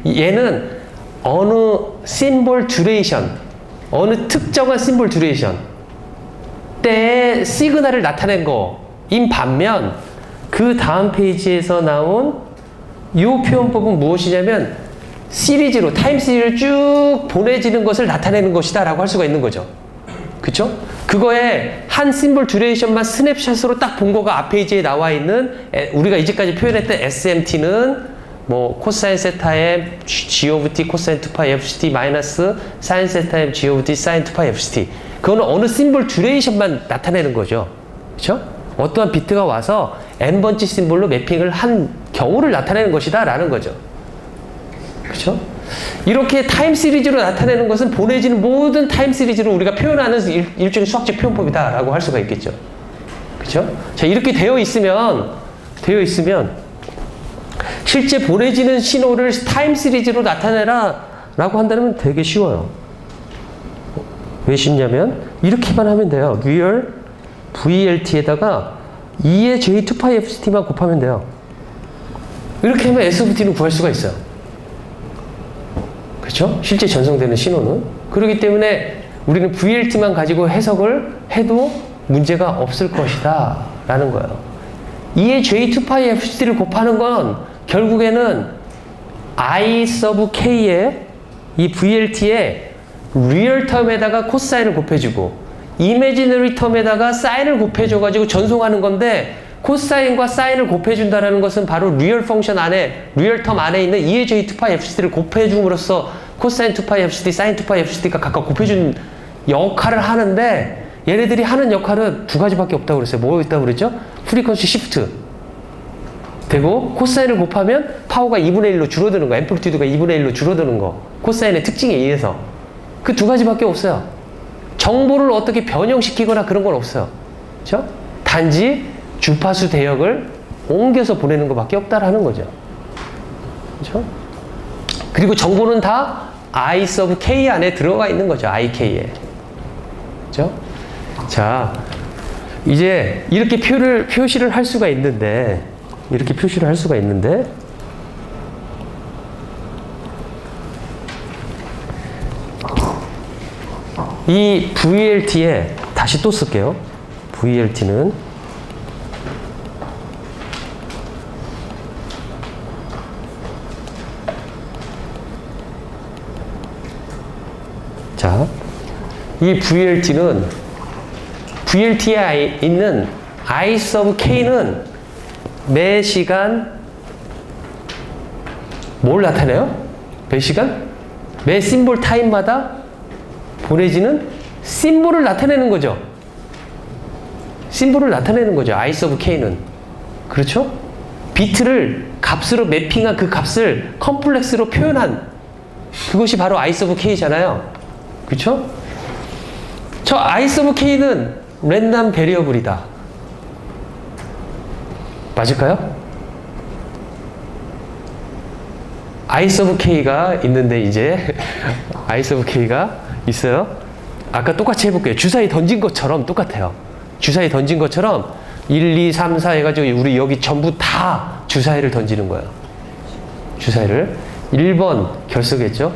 Speaker 1: 얘는 어느 심볼 듀레이션, 어느 특정한 심볼 듀레이션 때의 시그널을 나타낸 거인 반면 그 다음 페이지에서 나온 이 표현법은 무엇이냐면 시리즈로 타임 시리즈를 쭉 보내지는 것을 나타내는 것이다 라고 할 수가 있는 거죠. 그쵸? 그거에 한 심볼 듀레이션만 스냅샷으로 딱 본 거가 앞 페이지에 나와 있는 우리가 이제까지 표현했던 SMT는 뭐 코사인 세타의 G of t 코사인 2파이 FCT 마이너스 사인 세타의 G of t 사인 2파이 FCT. 그거는 어느 심볼 듀레이션만 나타내는 거죠. 그쵸? 어떠한 비트가 와서 n번째 심볼로 매핑을 한 경우를 나타내는 것이다 라는 거죠. 그쵸? 이렇게 타임 시리즈로 나타내는 것은 보내지는 모든 타임 시리즈로 우리가 표현하는 일종의 수학적 표현법이다 라고 할 수가 있겠죠. 그쵸? 자, 이렇게 되어 있으면 실제 보내지는 신호를 타임 시리즈로 나타내라 라고 한다면 되게 쉬워요. 왜 쉽냐면 이렇게만 하면 돼요. real VLT에다가 2의 J2파이 FCT만 곱하면 돼요. 이렇게 하면 S of T는 구할 수가 있어요. 그렇죠? 실제 전송되는 신호는. 그렇기 때문에 우리는 VLT만 가지고 해석을 해도 문제가 없을 것이다 라는 거예요. 2의 J2파이 FCT를 곱하는 건 결국에는 I sub K의 이 VLT의 리얼 텀에다가 코사인을 곱해주고 이미지너리 텀에다가 사인을 곱해줘가지고 전송하는 건데 코사인과 사인을 곱해준다는 것은 바로 리얼 펑션 안에, 리얼 텀 안에 있는 2의 J2파이 FCT를 곱해줌으로써 코사인 2파이 FCT, 사인 2파이 FCT가 각각 곱해준 역할을 하는데 얘네들이 하는 역할은 두 가지밖에 없다고 그랬어요. 뭐 있다고 그랬죠? 프리퀀시 시프트 되고 코사인을 곱하면 파워가 2분의 1로 줄어드는 거, 앰플리튜드가 2분의 1로 줄어드는 거. 코사인의 특징에 의해서. 그 두 가지밖에 없어요. 정보를 어떻게 변형시키거나 그런 건 없어요. 그렇죠? 단지 주파수 대역을 옮겨서 보내는 것밖에 없다라는 거죠. 그렇죠? 그리고 정보는 다 I sub K 안에 들어가 있는 거죠. IK에. 그렇죠? 자, 이제 이렇게 표시를 할 수가 있는데 이 VLT에 다시 또 쓸게요. VLT는 자, 이 VLT에 있는 I sub K는 매 시간 뭘 나타내요? 매 시간? 매 심볼 타임마다 보내지는 심볼을 나타내는 거죠. 심볼을 나타내는 거죠. I sub K는. 그렇죠? 비트를 값으로 매핑한 그 값을 컴플렉스로 표현한 그것이 바로 I sub K잖아요. 그렇죠? 저 I sub K는 랜덤 베리어블이다. 맞을까요? I sub K가 있는데 이제 I sub K가 있어요. 아까 똑같이 해볼게요. 주사위 던진 것처럼 똑같아요. 주사위 던진 것처럼 1, 2, 3, 4 해가지고 우리 여기 전부 다 주사위를 던지는 거예요. 주사위를 1번 결석했죠.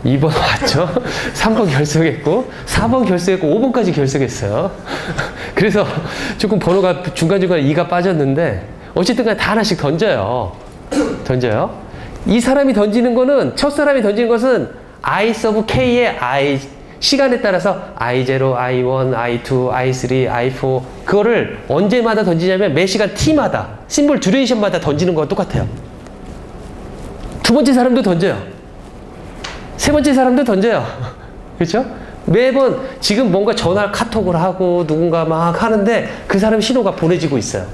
Speaker 1: 2번 왔죠. 3번 결석했고 4번 결석했고 5번까지 결석했어요. 그래서 조금 번호가 중간중간에 2가 빠졌는데 어쨌든 간에 다 하나씩 던져요. 이 사람이 던지는 거는 첫 사람이 던지는 것은 I sub K의 I 시간에 따라서 I0, I1, I2, I3, I4 그거를 언제마다 던지냐면 매 시간 T마다 심볼 듀레이션마다 던지는 거와 똑같아요. 두 번째 사람도 던져요. 세 번째 사람도 던져요. 그렇죠? 매번 지금 뭔가 전화 카톡을 하고 누군가 막 하는데 그 사람 신호가 보내지고 있어요.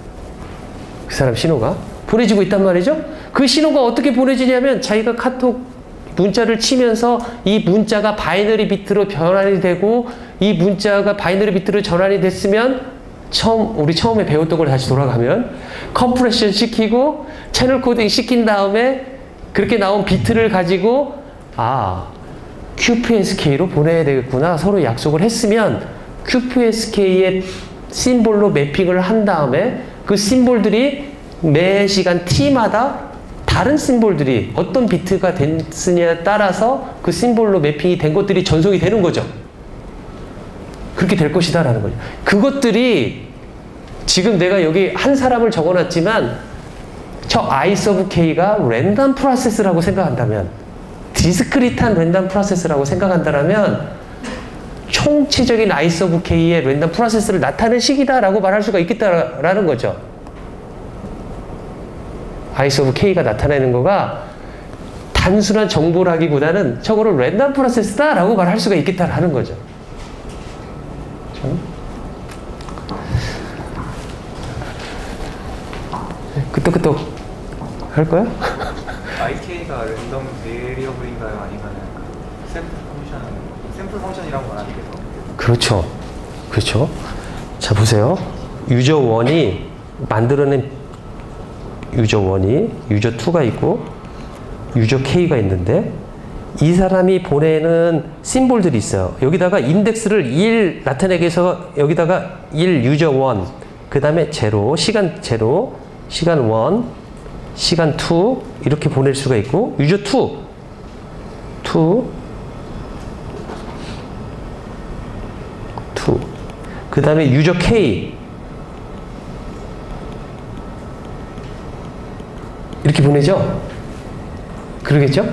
Speaker 1: 그 사람 신호가 보내지고 있단 말이죠. 그 신호가 어떻게 보내지냐면 자기가 카톡 문자를 치면서 이 문자가 바이너리 비트로 변환이 되고 이 문자가 바이너리 비트로 전환이 됐으면 우리 처음에 배웠던 걸 다시 돌아가면 컴프레션 시키고 채널 코딩 시킨 다음에 그렇게 나온 비트를 가지고 QPSK로 보내야 되겠구나 서로 약속을 했으면 QPSK의 심볼로 매핑을 한 다음에 그 심볼들이 매 시간 T마다 다른 심볼들이 어떤 비트가 됐느냐에 따라서 그 심볼로 매핑이 된 것들이 전송이 되는 거죠. 그렇게 될 것이다 라는 거죠. 그것들이 지금 내가 여기 한 사람을 적어놨지만 저 I sub K가 랜덤 프로세스라고 생각한다면 디스크리트한 랜덤 프로세스라고 생각한다면 총체적인 아이스 오브 K의 랜덤 프로세스를 나타낸 식이다라고 말할 수가 있겠다라는 거죠. 아이스 오브 K가 나타내는 거가 단순한 정보라기보다는 저거를 랜덤 프로세스다라고 말할 수가 있겠다라는 거죠. 끄떡끄떡 할 거야?
Speaker 3: IK가 랜덤 베리어블인가요? 아니면 샘플 펑션이라고 말하는 게 더?
Speaker 1: 그렇죠. 그렇죠. 자, 보세요. 유저 1이 만들어낸 유저 1이 유저 2가 있고 유저 K가 있는데 이 사람이 보내는 심볼들이 있어요. 여기다가 인덱스를 1 나타내기 위해서 여기다가 1 유저 1, 그 다음에 0, 시간 0, 시간 1, 시간 2 이렇게 보낼 수가 있고 유저 2, 그 다음에 유저 K 이렇게 보내죠? 그러겠죠?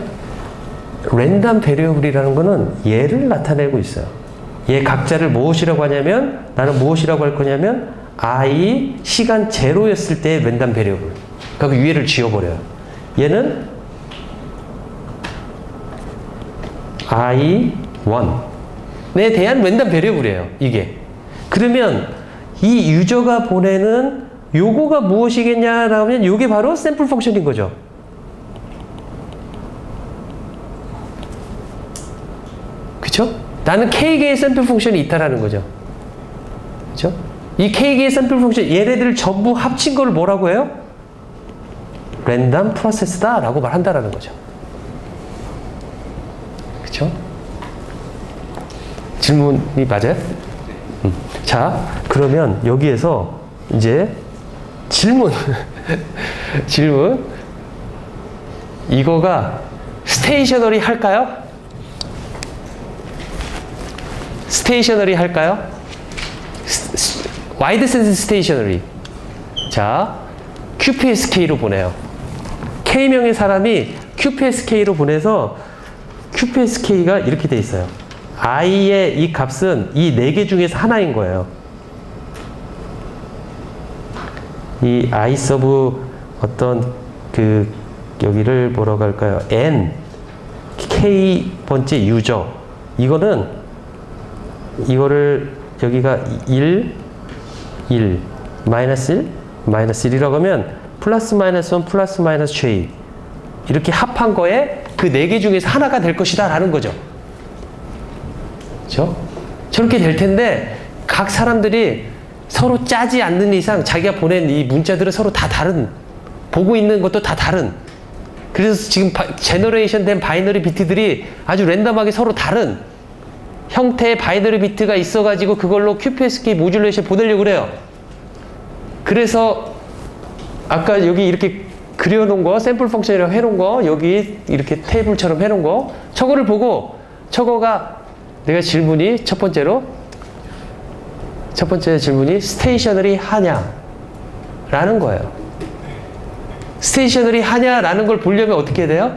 Speaker 1: 랜덤 베리어블이라는 거는 얘를 나타내고 있어요. 얘 각자를 무엇이라고 하냐면 나는 무엇이라고 할 거냐면 I 시간 0였을 때의 랜덤 베리어블. 그러니까 위에를 지워버려요. 얘는 I1에 대한 랜덤 베리어블이에요. 이게. 그러면 이 유저가 보내는 요거가 무엇이겠냐라고 하면 요게 바로 샘플 펑션인 거죠. 그쵸? 나는 K개의 샘플 펑션이 있다라는 거죠. 그쵸? 이 K개의 샘플 펑션, 얘네들을 전부 합친 걸 뭐라고 해요? 랜덤 프로세스다 라고 말한다라는 거죠. 그쵸? 질문이 맞아요? 자, 그러면 여기에서 이제 질문. 질문. 이거가 스테이셔너리 할까요? 스테이셔너리 할까요? 와이드 센스 스테이셔너리. 자, QPSK로 보내요. K명의 사람이 QPSK로 보내서 QPSK가 이렇게 돼 있어요. I의 이 값은 이 4개 중에서 하나인 거예요. 이 I 서브 어떤 여기를 뭐라고 할까요? N K 번째 유저 이거를 여기가 1 마이너스 1이라고 하면 플러스 마이너스 1 플러스 마이너스 J 이렇게 합한 거에 그 4개 중에서 하나가 될 것이다 라는 거죠. 그렇죠? 저렇게 될 텐데 각 사람들이 서로 짜지 않는 이상 자기가 보낸 이 문자들은 서로 다 다른, 보고 있는 것도 다 다른, 그래서 지금 제너레이션 된 바이너리 비트들이 아주 랜덤하게 서로 다른 형태의 바이너리 비트가 있어가지고 그걸로 QPSK 모듈레이션 보내려고 그래요. 그래서 아까 여기 이렇게 그려놓은 거, 샘플 펑션이라고 해놓은 거, 여기 이렇게 테이블처럼 해놓은 거, 저거를 보고 저거가 내가 질문이 첫 번째 질문이 스테이셔너리 하냐? 라는 거예요. 스테이셔너리 하냐라는 걸 보려면 어떻게 해야 돼요?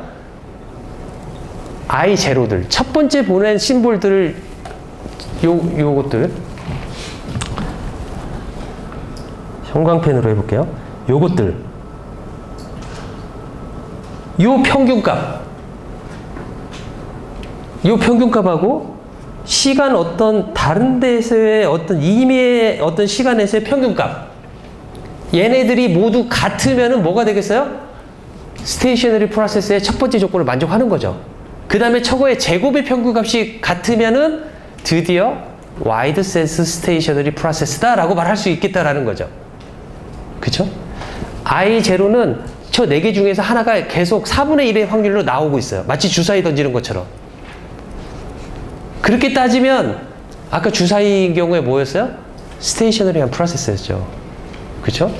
Speaker 1: I0들. 첫 번째 보낸 심볼들을, 요것들. 형광펜으로 해볼게요. 요것들. 요 평균값하고 시간 어떤 다른 데서의 어떤 임의의 어떤 시간에서의 평균값 얘네들이 모두 같으면은 뭐가 되겠어요? 스테이셔너리 프로세스의 첫 번째 조건을 만족하는 거죠. 그 다음에 저거의 제곱의 평균값이 같으면은 드디어 와이드 센스 스테이셔너리 프로세스다 라고 말할 수 있겠다라는 거죠. 그쵸? I0는 저 4개 중에서 하나가 계속 4분의 1의 확률로 나오고 있어요. 마치 주사위 던지는 것처럼. 그렇게 따지면 아까 주사위인 경우에 뭐였어요? 스테이셔너리한 프로세스였죠. 그렇죠?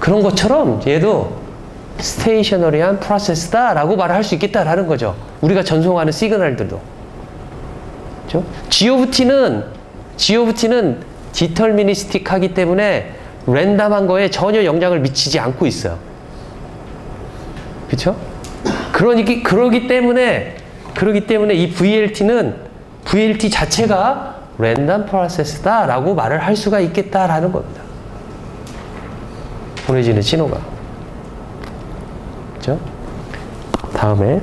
Speaker 1: 그런 것처럼 얘도 스테이셔너리한 프로세스다 라고 말을 할 수 있겠다라는 거죠. 우리가 전송하는 시그널들도. 그렇죠? GOVT는 디터미니스틱 하기 때문에 랜덤한 거에 전혀 영향을 미치지 않고 있어요. 그렇죠? 그러기 때문에 그렇기 때문에 이 VLT 자체가 랜덤 프로세스다라고 말을 할 수가 있겠다라는 겁니다. 보내지는 신호가. 그죠? 다음에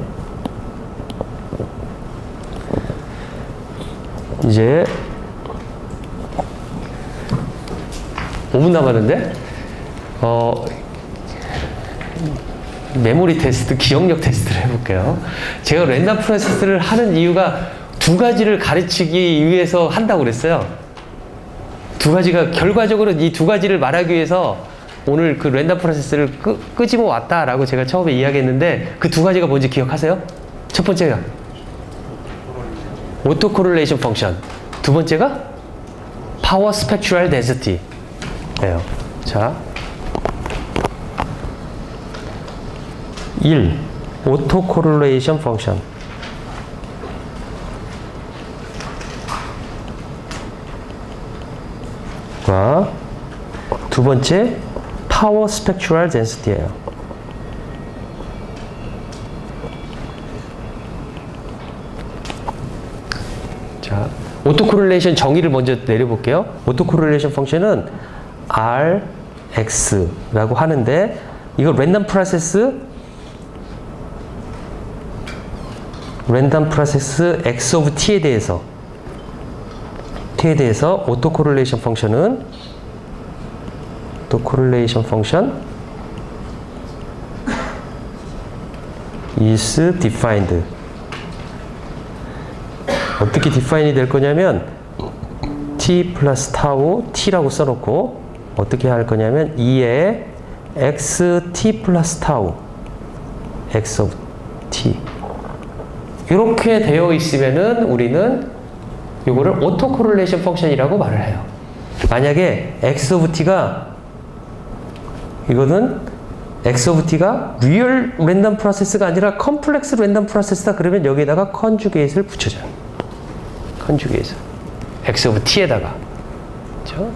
Speaker 1: 이제 5분 남았는데 메모리 테스트, 기억력 테스트를 해볼게요. 제가 랜덤 프로세스를 하는 이유가 두 가지를 가르치기 위해서 한다고 그랬어요. 두 가지가, 결과적으로 이 두 가지를 말하기 위해서 오늘 그 랜덤 프로세스를 끄집어 왔다라고 제가 처음에 이야기했는데 그 두 가지가 뭔지 기억하세요? 첫 번째가 오토 코릴레이션 펑션, 두 번째가 파워 스펙트럴 덴시티 예요. 자, 1. 오토 코릴레이션 펑션. 과 두 번째 파워 스펙트럴 덴시티예요. 자, 오토 코릴레이션 정의를 먼저 내려볼게요. 오토 코릴레이션 펑션은 Rx라고 하는데 이거 랜덤 프로세스 X of T에 대해서 오토 코릴레이션 펑션은 is defined. 어떻게 디파인이 될 거냐면 t 플러스 타우 t라고 써놓고 어떻게 할 거냐면 2에 xt 플러스 타우 x of t 이렇게 되어 있으면은 우리는 이거를 오토 코릴레이션 펑션이라고 말을 해요. 만약에 x of t가 이거는 x of t가 리얼 랜덤 프로세스가 아니라 컴플렉스 랜덤 프로세스다 그러면 여기에다가 컨주게이트를 붙여줘요. 컨주게이트 x of t에다가. 그렇죠?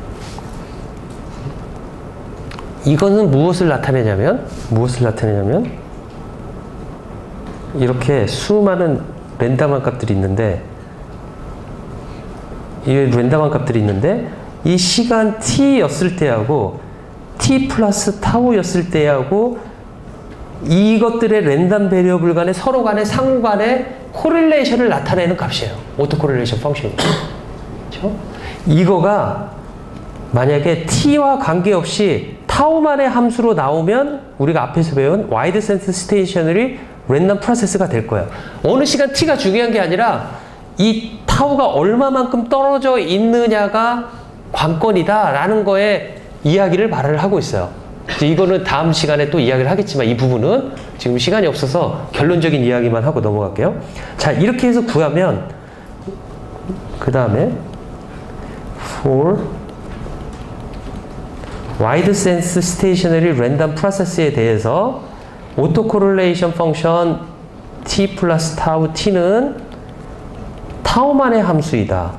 Speaker 1: 이거는 무엇을 나타내냐면 이렇게 수많은 랜덤한 값들이 있는데 이 시간 t였을 때하고 t 플러스 타우였을 때하고 이것들의 랜덤 베리어블 간의 서로 간의 상호 간의 코릴레이션을 나타내는 값이에요. 오토 코릴레이션 펑션이. 그렇죠? 이거가 만약에 t와 관계없이 타우만의 함수로 나오면 우리가 앞에서 배운 와이드 센스 스테이셔너리 랜덤 프로세스가 될 거예요. 어느 시간 t가 중요한 게 아니라 이 타우가 얼마만큼 떨어져 있느냐가 관건이다라는 거에 이야기를 말을 하고 있어요. 이거는 다음 시간에 또 이야기를 하겠지만 이 부분은 지금 시간이 없어서 결론적인 이야기만 하고 넘어갈게요. 자, 이렇게 해서 구하면 그 다음에 for wide sense stationary random process에 대해서 오토 코릴레이션 펑션 t 플러스 타우 t는 타우만의 함수이다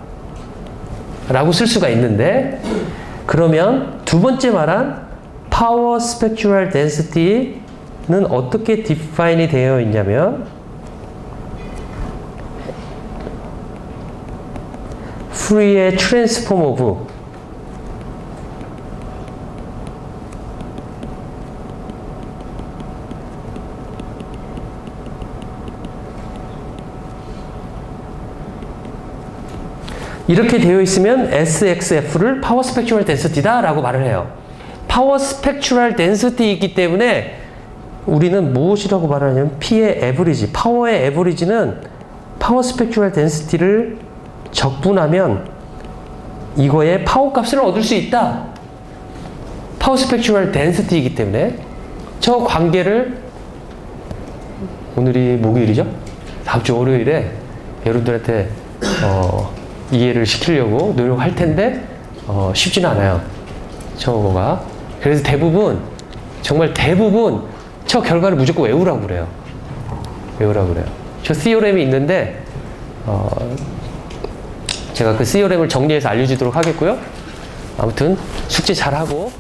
Speaker 1: 라고 쓸 수가 있는데 그러면 두 번째 말한 파워 스펙트럴 덴시티는 어떻게 디파인이 되어 있냐면 Fourier transform of 이렇게 되어 있으면 SXF를 파워 스펙트럴 덴시티다 라고 말을 해요. 파워 스펙트럴 덴시티이기 때문에 우리는 무엇이라고 말하냐면 P의 에버리지, 파워의 에버리지는 파워 스펙트럴 덴시티를 적분하면 이거의 파워 값을 얻을 수 있다. 파워 스펙트럴 덴시티이기 때문에 저 관계를 오늘이 목요일이죠? 다음 주 월요일에 여러분들한테 이해를 시키려고 노력할 텐데 쉽지는 않아요. 저거가. 그래서 정말 대부분 저 결과를 무조건 외우라고 그래요. 저 시오렘이 있는데 제가 그 시오렘을 정리해서 알려주도록 하겠고요. 아무튼 숙제 잘하고